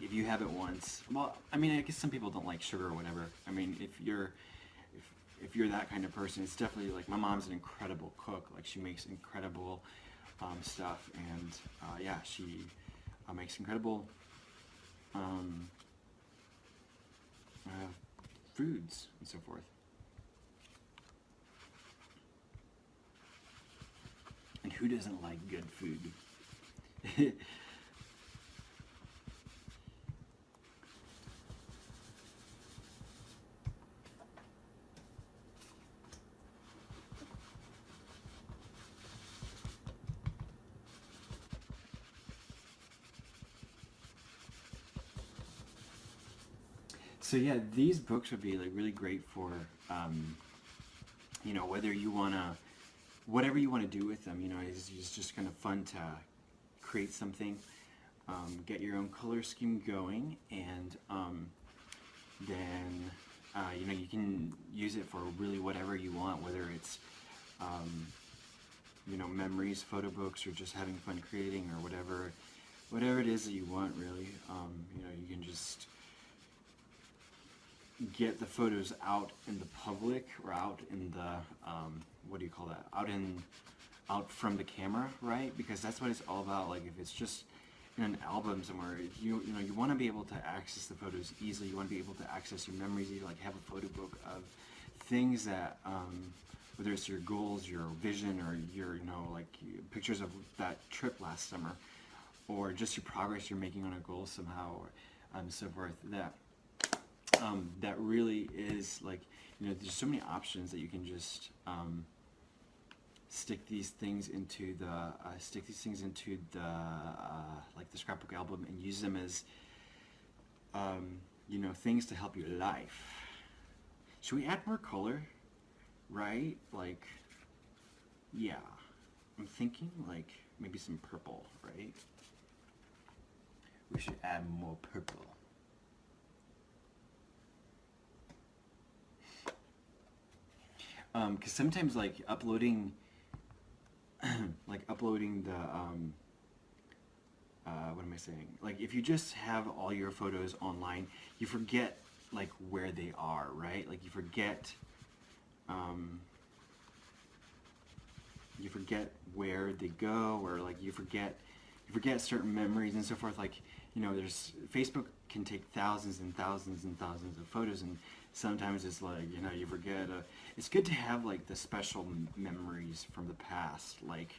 if you have it once, well, I mean, I guess some people don't like sugar or whatever. I mean, if you're that kind of person, it's definitely like, my mom's an incredible cook. Like she makes incredible stuff, and yeah, she makes incredible um, uh, foods and so forth. And who doesn't like good food? So yeah, these books would be like really great for you know, whether you wanna, whatever you want to do with them. You know, it's just kind of fun to create something, get your own color scheme going, and then you know, you can use it for really whatever you want, whether it's you know, memories, photo books, or just having fun creating, or whatever it is that you want, really. You know, you can just get the photos out in the public, or out in the what do you call that, out from the camera, right? Because that's what it's all about. Like if it's just in an album somewhere, you know, you want to be able to access the photos easily. You want to be able to access your memories easily, like have a photo book of things that whether it's your goals, your vision, or your, you know, like pictures of that trip last summer, or just your progress you're making on a goal somehow, or so forth. That really is like, you know, there's so many options that you can just stick these things into the like the scrapbook album, and use them as you know, things to help your life. Should we add more color? Right? Like, yeah, I'm thinking like maybe some purple, right? We should add more purple. Because sometimes like uploading the what am I saying? Like if you just have all your photos online, you forget like where they are, right? Like you forget where they go, or like you forget certain memories and so forth. Like, you know, there's Facebook can take thousands and thousands and thousands of photos, and sometimes it's like, you know, you forget. It's good to have like the special memories from the past, like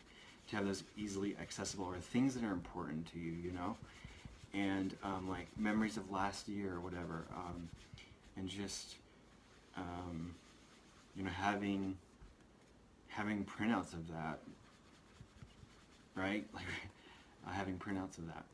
to have those easily accessible, or things that are important to you, you know, and like memories of last year or whatever, and just you know, having printouts of that, right? Like having printouts of that.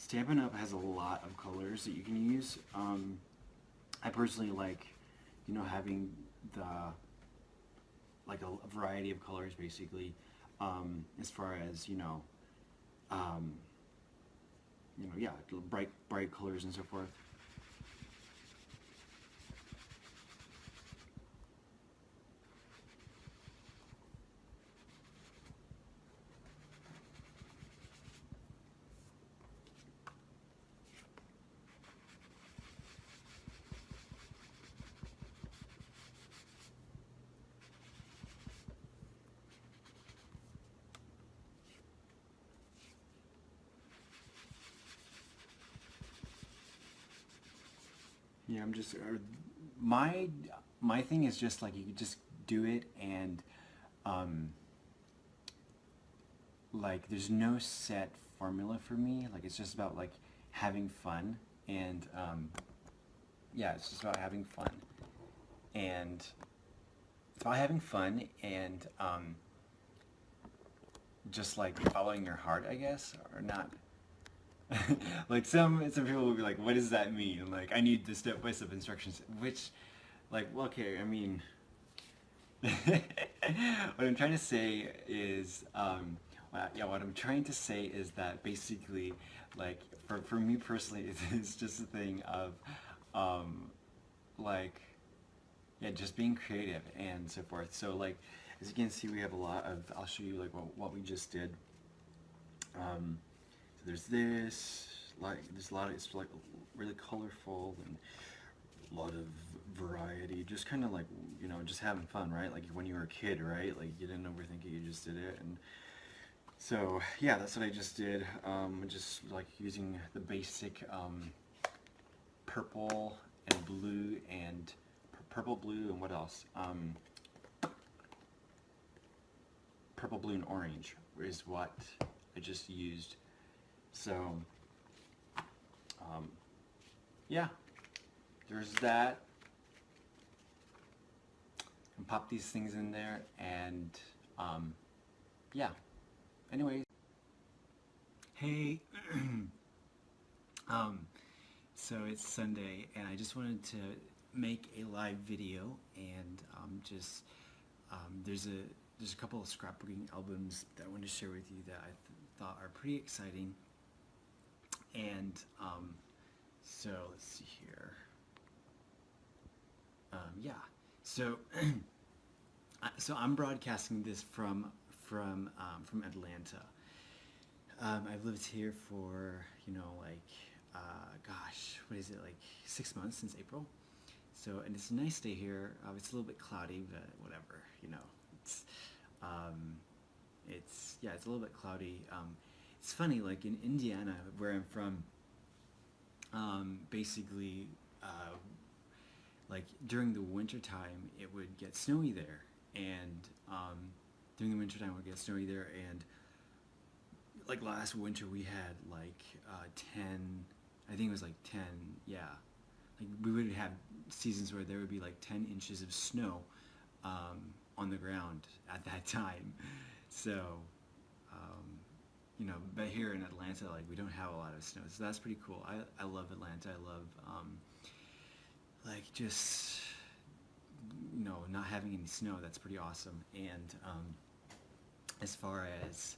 Stampin' Up! Has a lot of colors that you can use. I personally like, having the like a variety of colors basically, as far as um, yeah, bright colors and so forth. Yeah, I'm just my my thing is just like you could just do it and um, like there's no set formula for me. Like it's just about like having fun and yeah, it's just about having fun and it's about having fun and just like following your heart, I guess, or not. Like some people will be like, "What does that mean?" Like, I need the step by step instructions. Which, like, well, okay, I mean, what I'm trying to say is, yeah, what I'm trying to say is that basically, like, for me personally, it's just a thing of, um, like, yeah, just being creative and so forth. So, like, as you can see, we have a lot of. I'll show you like what we just did. So there's this, like, there's a lot of. It's like really colorful and a lot of variety. Just kind of like just having fun, right? Like when you were a kid, right? Like you didn't overthink it, you just did it, and so yeah, that's what I just did. Just like using the basic purple and blue and purple, blue, and what else? Purple, blue, and orange is what I just used. So yeah, there's that. And pop these things in there, and yeah. Anyways, hey, um, so it's Sunday, and I just wanted to make a live video, and just there's a couple of scrapbooking albums that I want to share with you that I thought are pretty exciting, and so let's see here. Yeah, so so I'm broadcasting this from Atlanta. I've lived here for like gosh, what is it, like 6 months, since April. So, and it's a nice day here. It's a little bit cloudy, but whatever. It's um, it's yeah, it's a little bit cloudy. It's funny, like in Indiana, where I'm from. Basically, like during the winter time, it would get snowy there, and during the winter time, it would get snowy there, and like last winter, we had like 10. I think it was like 10. Yeah, like we would have seasons where there would be like 10 inches of snow on the ground at that time. So, but here in Atlanta, like we don't have a lot of snow, so that's pretty cool. I love Atlanta. I love like just not having any snow. That's pretty awesome. And as far as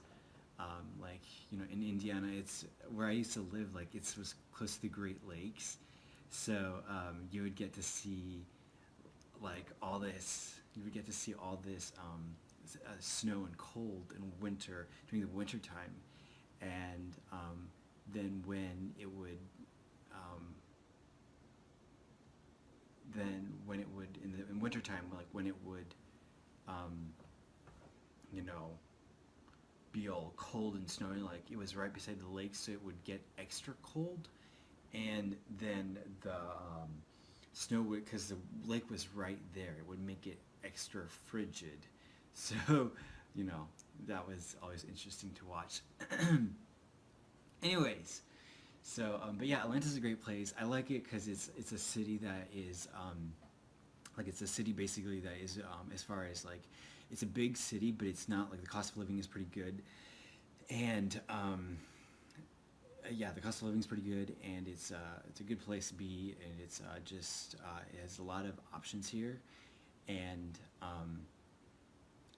like in Indiana, it's where I used to live. Like it was close to the Great Lakes, so you would get to see like all this. You would get to see all this snow and cold in winter during the winter time, and then when it would in wintertime, like when it would you know be all cold and snowy, like it was right beside the lake, so it would get extra cold, and then the snow would, because the lake was right there, it would make it extra frigid. So that was always interesting to watch. Anyways, so but yeah, Atlanta's a great place. I like it because it's a city that is like it's a city basically that is as far as like it's a big city, but it's not like the cost of living is pretty good, and yeah, the cost of living is pretty good, and it's a good place to be, and it's it has a lot of options here, and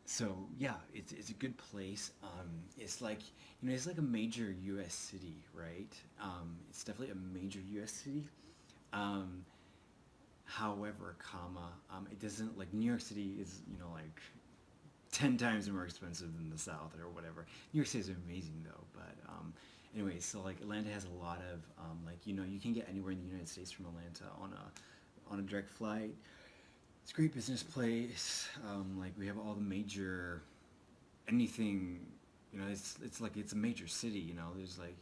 so yeah, it's a good place. It's like it's like a major U.S. city, right? It's definitely a major U.S. city. Um, However, it doesn't like New York City is like 10 times more expensive than the South or whatever. New York City is amazing though, but anyway, so like Atlanta has a lot of like you can get anywhere in the United States from Atlanta on a direct flight. It's a great business place. Like we have all the major anything. It's like it's a major city. There's like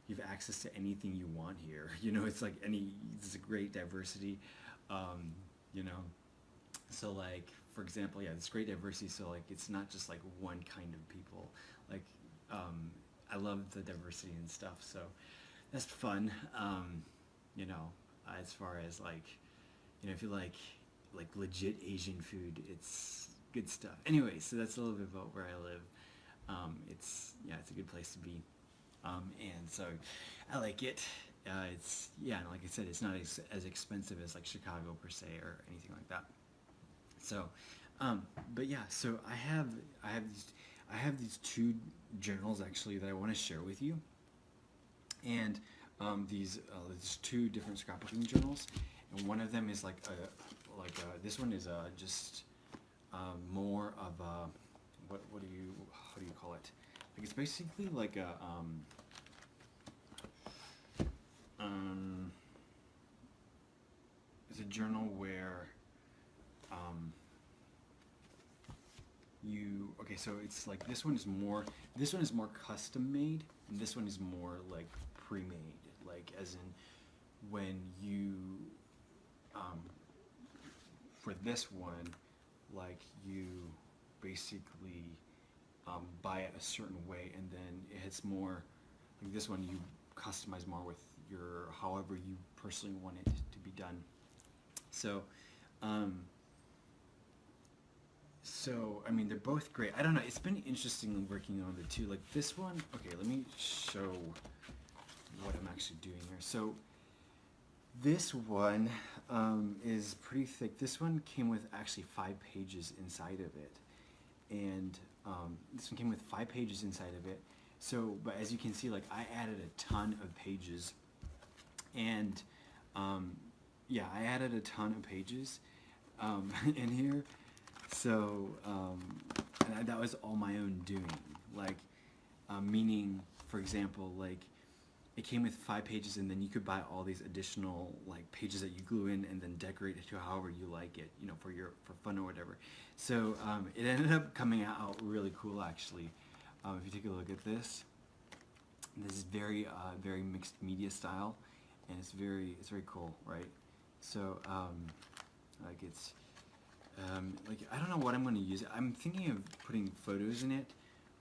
you have access to anything you want here. It's like it's a great diversity. Um, you know, so like for example, yeah, it's great diversity. So like it's not just like one kind of people. Like um, I love the diversity and stuff. So that's fun. You know, as far as like if you like legit Asian food, it's good stuff. Anyway, so that's a little bit about where I live. It's a good place to be. And so I like it. It's yeah, and like I said, it's not as expensive as like Chicago per se or anything like that. So, but yeah, so I have these two journals actually that I want to share with you, and these two different scrapbooking journals, and one of them is this one is just more of a what do you how do you call it? Like it's basically like a um, it's a journal where so it's like this one is more custom made, and this one is more like pre-made, like as in when you um, for this one, like you basically buy it a certain way, and then it's more like this one you customize more with your however you personally want it to be done. So, um, I mean they're both great. I don't know. It's been interesting working on the two. Like this one. Okay, let me show what I'm actually doing here. So this one is pretty thick. This one came with actually 5 pages inside of it, and this one came with 5 pages inside of it. So, but as you can see, like I added a ton of pages, and yeah, I added a ton of pages in here. So, and that was all my own doing. Like, meaning, for example, like it came with 5 pages, and then you could buy all these additional like pages that you glue in and then decorate it to however you like it, for fun or whatever. So it ended up coming out really cool, actually. If you take a look at this, this is very mixed media style, and it's very cool, right? So like it's like I don't know what I'm going to use it. I'm thinking of putting photos in it,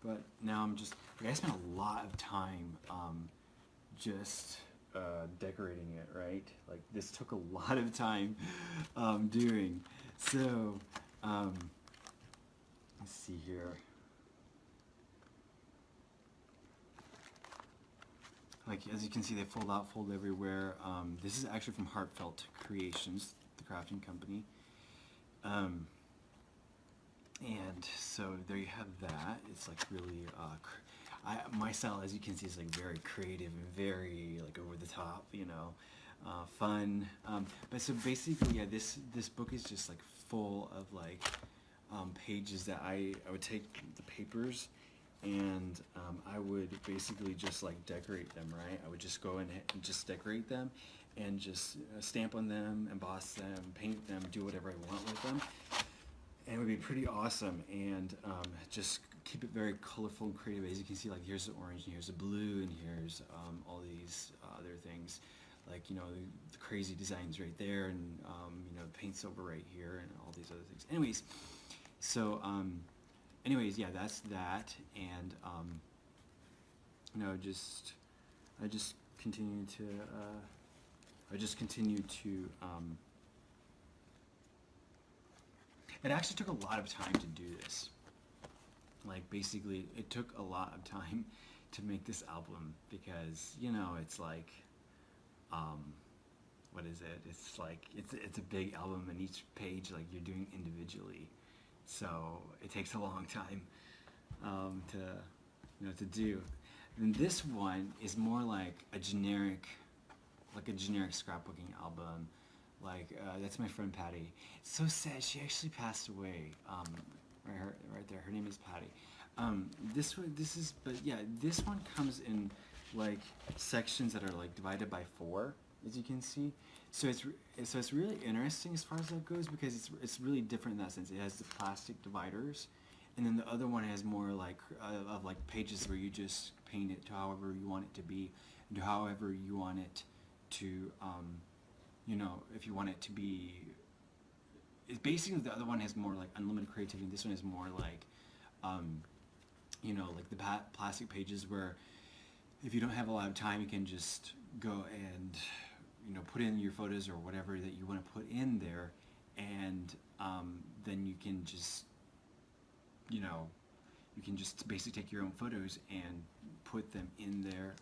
but now I spent a lot of time just decorating it, right? Like this took a lot of time doing. So let's see here. Like as you can see, they fold out, fold everywhere. This is actually from Heartfelt Creations, the crafting company. And so there you have that. It's like really, my style, as you can see, is like very creative and very like over the top, fun. But so basically, yeah, this book is just like full of like pages that I would take the papers, and I would basically just like decorate them, right? I would just go in and just decorate them, and just stamp on them, emboss them, paint them, do whatever I want with them. And it would be pretty awesome, and just keep it very colorful and creative. As you can see, like here's the orange, and here's the blue, and here's all these other things, like the crazy designs right there, and the paint silver right here, and all these other things. Anyways, so yeah, that's that, and I just continue to it actually took a lot of time to do this. Like basically, it took a lot of time to make this album because, you know, it's like, um, what is it? It's like, it's a big album, and each page, like, you're doing individually. So it takes a long time to, you know, to do. And this one is more like a generic scrapbooking album. Like, that's my friend Patty. It's so sad, she actually passed away. Right there, her name is Patty. But yeah, this one comes in like sections that are like divided by 4, as you can see. So it's really interesting as far as that goes, because it's really different in that sense. It has the plastic dividers, and then the other one has more like of like pages where you just paint it to however you want it to be, and to however you want it to, you know, if you want it to be. It's basically, the other one has more like unlimited creativity. This one is more like, you know, like the plastic pages where if you don't have a lot of time, you can just go and, you know, put in your photos or whatever that you want to put in there, and then you can just, you know, you can just basically take your own photos and put them in there.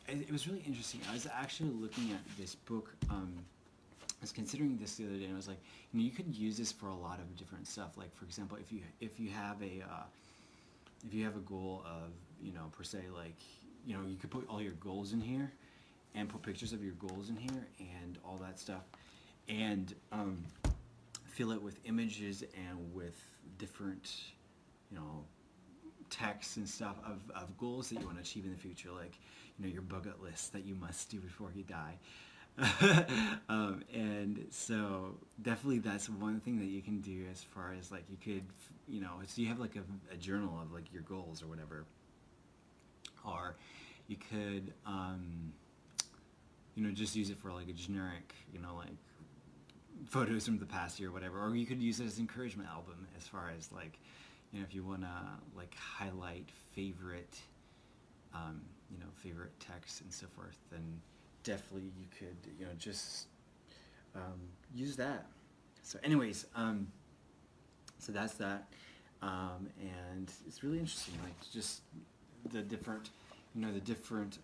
It was really interesting. I was actually looking at this book. I was considering this the other day, and I was like, you know, you could use this for a lot of different stuff. Like, for example, if you have a goal of, you know, per se, like, you know, you could put all your goals in here, and put pictures of your goals in here, and all that stuff, and fill it with images and with different, you know, texts and stuff of goals that you want to achieve in the future, like, you know, your bucket list that you must do before you die. And so definitely that's one thing that you can do, as far as like, you could, you know, so you have like a journal of like your goals or whatever, or you could, you know, just use it for like a generic, you know, like photos from the past year or whatever, or you could use it as an encouragement album, as far as like, you know, if you want to like highlight favorite, you know, favorite texts and so forth, then definitely you could, you know, just use that. So anyways, so that's that, and it's really interesting, like, just the different, you know, the different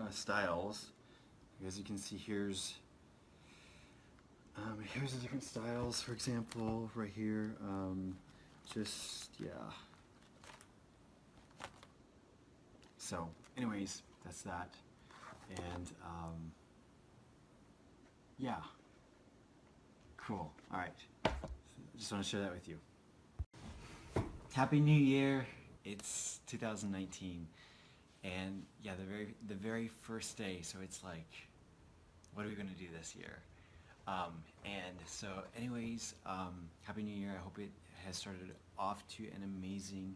styles. As you can see, here's the different styles. For example, right here, just, yeah. So anyways, that's that, and yeah, cool. All right, just want to share that with you. Happy New Year! It's 2019, and yeah, the very first day. So it's like, what are we gonna do this year? And so, anyways, Happy New Year! I hope it has started off to an amazing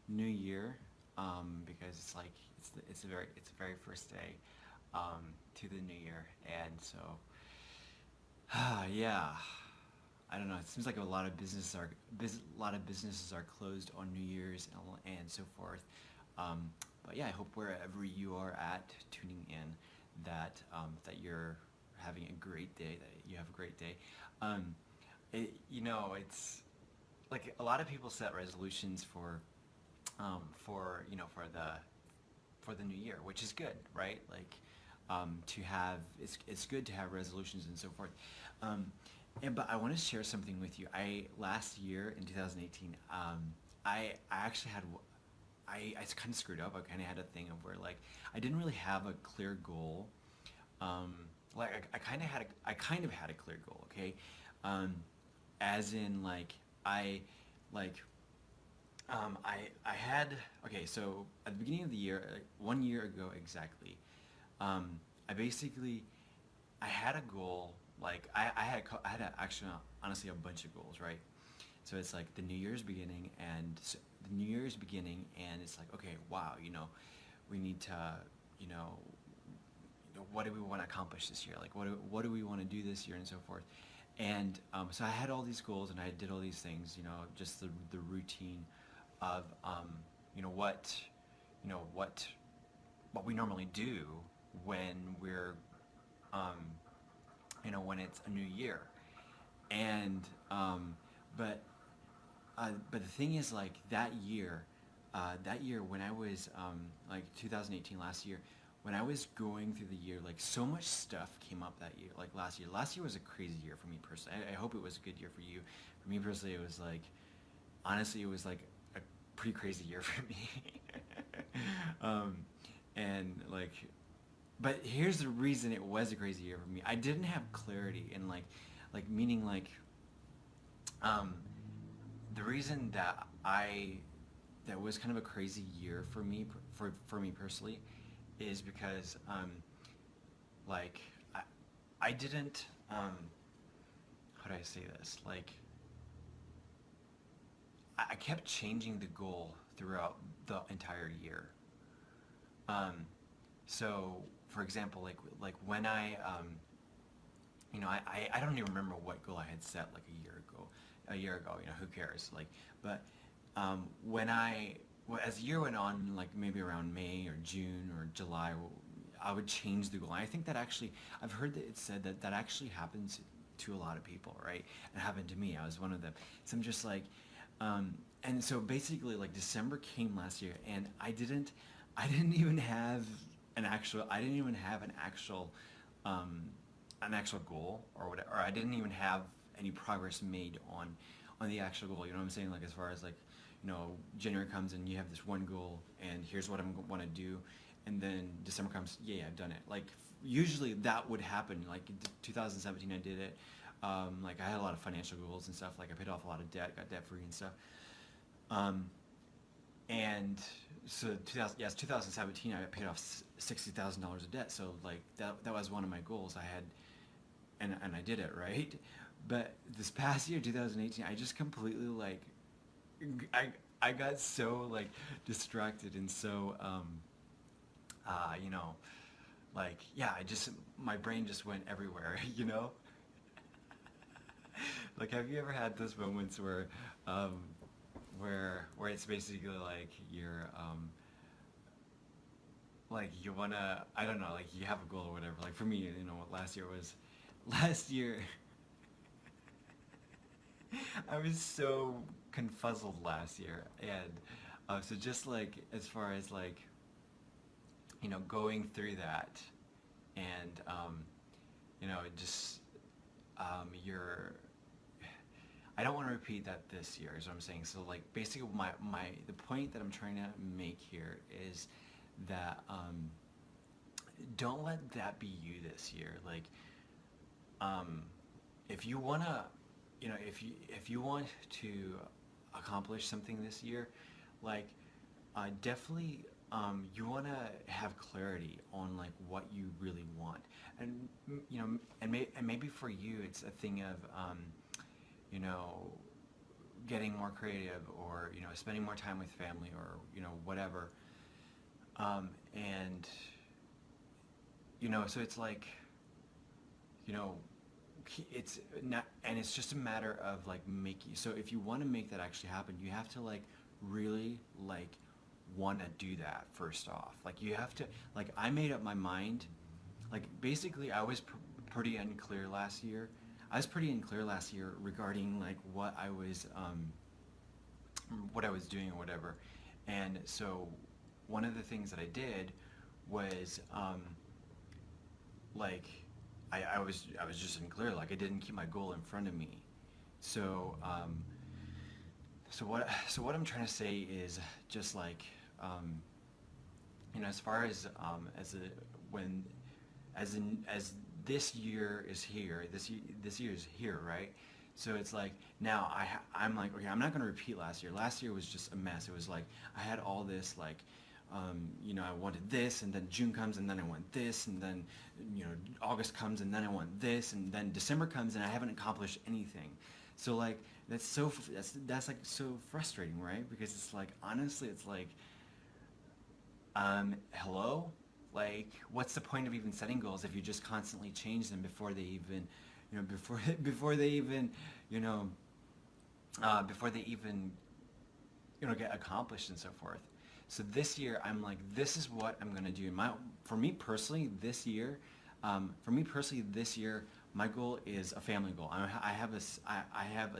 new year, because it's like it's the very first day to the new year, and so yeah, I don't know. It seems like a lot of businesses are closed on New Year's and so forth. But yeah, I hope wherever you are at tuning in, that that you're having a great day. That you have a great day. You know, it's like a lot of people set resolutions for you know, for the new year, which is good, right? Like, to have, it's good to have resolutions and so forth. But I want to share something with you. Last year in 2018, I actually had, I kind of screwed up. I kind of had a thing of where, like, I didn't really have a clear goal. Like, I kind of had a clear goal. Okay, as in, like, like I had, okay, so at the beginning of the year, like 1 year ago exactly, I had a goal. Like, I had actually, honestly, a bunch of goals, right? So it's like the New Year's beginning, and it's like, okay, wow, you know, we need to, you know, what do we want to accomplish this year? Like, what do we want to do this year, and so forth. And so I had all these goals, and I did all these things, you know, just the routine of, you know, what we normally do when we're, you know, when it's a new year. And but but the thing is, like that year when I was like 2018, last year, when I was going through the year, like so much stuff came up that year. Like last year, last year was a crazy year for me personally. I hope it was a good year for you. For me personally, it was like, honestly, it was like a pretty crazy year for me. um, and like, but here's the reason it was a crazy year for me. I didn't have clarity, and like meaning like, um, the reason that that was kind of a crazy year for me, for me personally, is because like I I didn't how do I say this, like I kept changing the goal throughout the entire year. Um, so for example, like when I don't even remember what goal I had set like a year ago. A year ago, who cares? Like, but when as the year went on, like maybe around May or June or July, I would change the goal. And I think that actually, I've heard that it said that that actually happens to a lot of people, right? It happened to me. I was one of them. So I'm just like, and so basically, like December came last year, and I didn't even have I didn't even have um, an actual goal or whatever. Or I didn't even have any progress made on the actual goal. You know what I'm saying? Like as far as like, January comes and you have this one goal, and here's what I'm want to do, and then December comes, yeah, I've done it. Like usually that would happen. Like in 2017, I did it. Like I had a lot of financial goals and stuff. Like I paid off a lot of debt, got debt free and stuff. Um, and so 2000, yes, 2017, I paid off $60,000 of debt. So like that was one of my goals I had, and I did it, right. But this past year, 2018, I just completely like I I got so like distracted and so uh, you know like, yeah, I just my brain just went everywhere. Like, have you ever had those moments um where it's basically like you're like you wanna, I don't know, like you have a goal or whatever. Like for me, what last year was, last year I was so confuzzled last year, and so just like as far as like, going through that, and just you're I don't want to repeat that this year is what I'm saying. So like basically my the point that I'm trying to make here is that don't let that be you this year. Like um, if you wanna, if you want to accomplish something this year, like definitely you want to have clarity on like what you really want, and and maybe for you it's a thing of you know getting more creative, or spending more time with family, or whatever, and so it's like, you know it's not, and it's just a matter of like making, so if you want to make that actually happen, you have to like really like want to do that first off. Like you have to, like, I made up my mind, like basically I was pretty unclear last year. I was pretty unclear last year regarding like what I was doing or whatever. And so one of the things that I did was like I was just unclear. Like I didn't keep my goal in front of me. So so what I'm trying to say is just like as far as a when as this year is here, this year is here, right? So it's like now I'm like, okay, I'm not gonna repeat last year. Last year was just a mess. It was like I had all this like I wanted this, and then June comes, and then I want this, and then August comes, and then I want this, and then December comes, and I haven't accomplished anything. So like that's like so frustrating, right? Because it's like, honestly, it's like hello, like what's the point of even setting goals if you just constantly change them before they even before they even you know before they even get accomplished and so forth. So this year I'm like, this is what I'm gonna do. For me personally this year, My goal is a family goal. I have a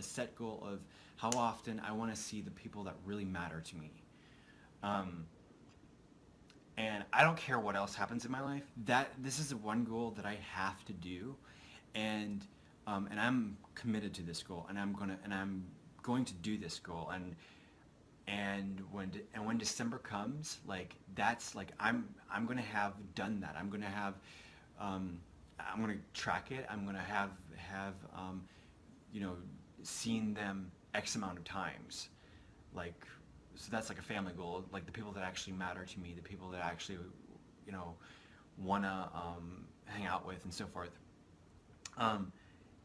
set goal of how often I want to see the people that really matter to me. Um, and I don't care what else happens in my life. That this is the one goal that I have to do, and I'm committed to this goal, and I'm going to do this goal, and when December comes, like that's like I'm gonna have done that. Um, I'm gonna track it. I'm gonna have you know seen them X amount of times, like so that's like a family goal. Like the people that actually matter to me, the people that I actually you know wanna hang out with and so forth. Um,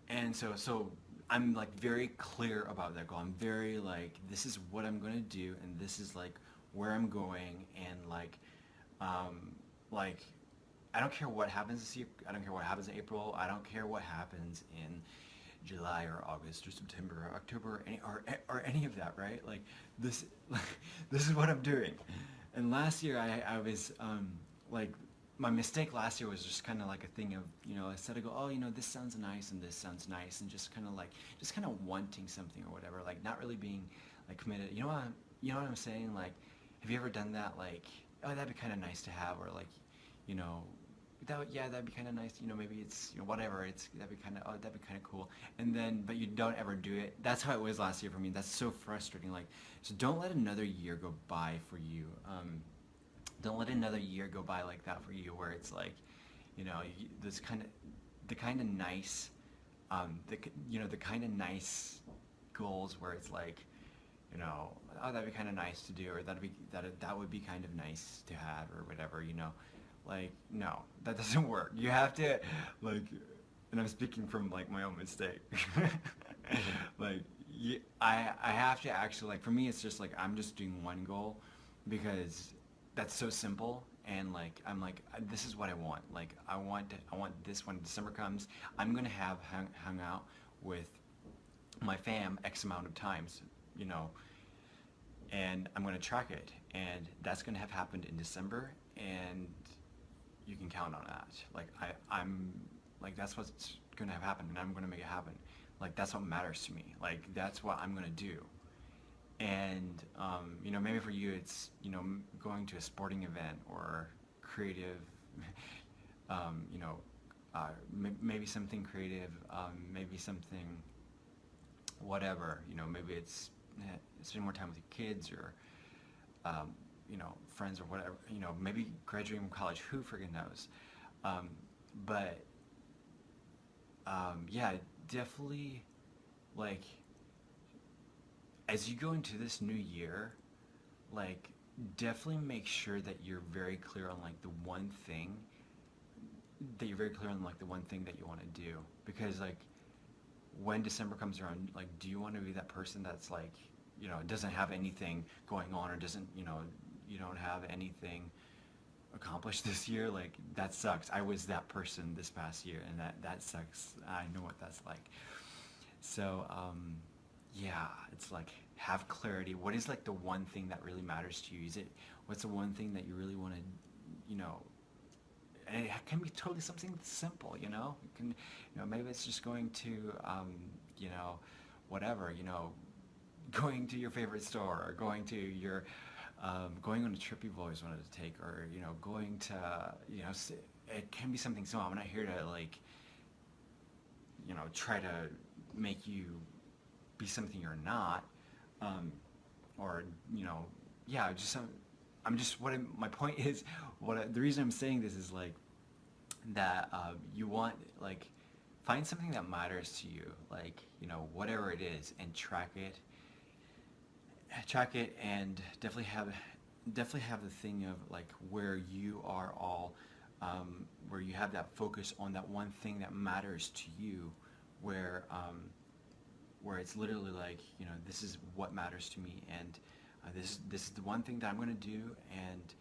and so I'm like very clear about that goal. I'm very like this is what I'm gonna do, and this is like where I'm going, and um, like I don't care what happens this year. I don't care what happens in April. I don't care what happens in July or August or September or October or any of that, right? Like this, this is what I'm doing. And last year I was like, my mistake last year was just kind of like a thing of, instead of go, oh, this sounds nice and this sounds nice, and just kind of wanting something or whatever, like not really being like committed. You know what I'm saying? Like, have you ever done that? Like, oh, that'd be kind of nice to have, or like, you know, that'd be kind of nice. Maybe it's whatever. That'd be kind of that'd be kind of cool. And then, but you don't ever do it. That's how it was last year for me. That's so frustrating. Like, so don't let another year go by for you. Don't let another year go by like that for you, where it's like, this kind of the kind of nice, the kind of nice goals where it's like, oh, that'd be kind of nice to do, or that would be kind of nice to have, or whatever. Like, no, that doesn't work. You have to, like, and I'm speaking from like my own mistake. Like, I have to actually, like, for me, it's just like I'm just doing one goal because that's so simple, and like I'm like, this is what I want. Like, I want this when December comes. I'm gonna have hung out with my fam X amount of times, and I'm gonna track it, and that's gonna have happened in December, and you can count on that. Like, I'm like, that's what's gonna have happened, and I'm gonna make it happen. Like, that's what matters to me. Like, that's what I'm gonna do. And maybe for you it's going to a sporting event or creative, you know maybe something creative, maybe something whatever, maybe it's spending more time with your kids, or friends, or whatever, maybe graduating from college, who friggin' knows. um, but yeah, definitely, like, as you go into this new year, like, definitely make sure that you're very clear on like the one thing that you want to do, because like when December comes around, like, do you want to be that person that's like, doesn't have anything going on, or doesn't, you don't have anything accomplished this year? Like, that sucks. I was that person this past year, and that sucks. I know what that's like. So, yeah, it's like, have clarity. What is like the one thing that really matters to you? What's the one thing that you really want to, and it can be totally something simple, It can, maybe it's just going to, you know, whatever, going to your favorite store, or going to your, going on a trip you've always wanted to take, or, going to, it can be something small. I'm not here to like, try to make you be something you're not, or yeah, just some. I'm just my point is, the reason I'm saying this is like that, you want, like, find something that matters to you, like, whatever it is, and track it, and definitely have the thing of like where you are all, where you have that focus on that one thing that matters to you, where it's literally like, this is what matters to me, and this is the one thing that I'm going to do, and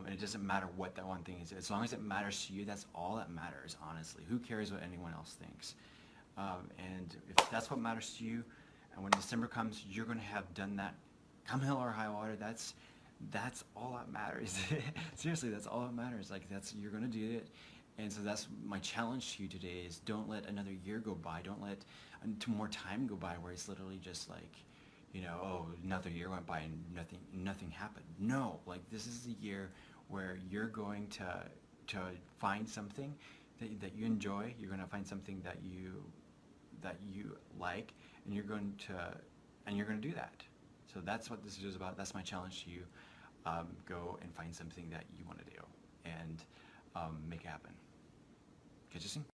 it doesn't matter what that one thing is. As long as it matters to you, that's all that matters, honestly. Who cares what anyone else thinks? And if that's what matters to you, and when December comes, you're going to have done that, come hell or high water. That's all that matters. Seriously, that's all that matters. Like, you're going to do it, And so that's my challenge to you today is don't let another year go by. Don't let more time go by where it's literally just like, oh, another year went by and nothing happened. No, like this is the year where you're going to find something that you enjoy. You're going to find something that you like, and you're going to do that. So that's what this is about. That's my challenge to you. Go and find something that you want to do and make it happen. Catch you soon.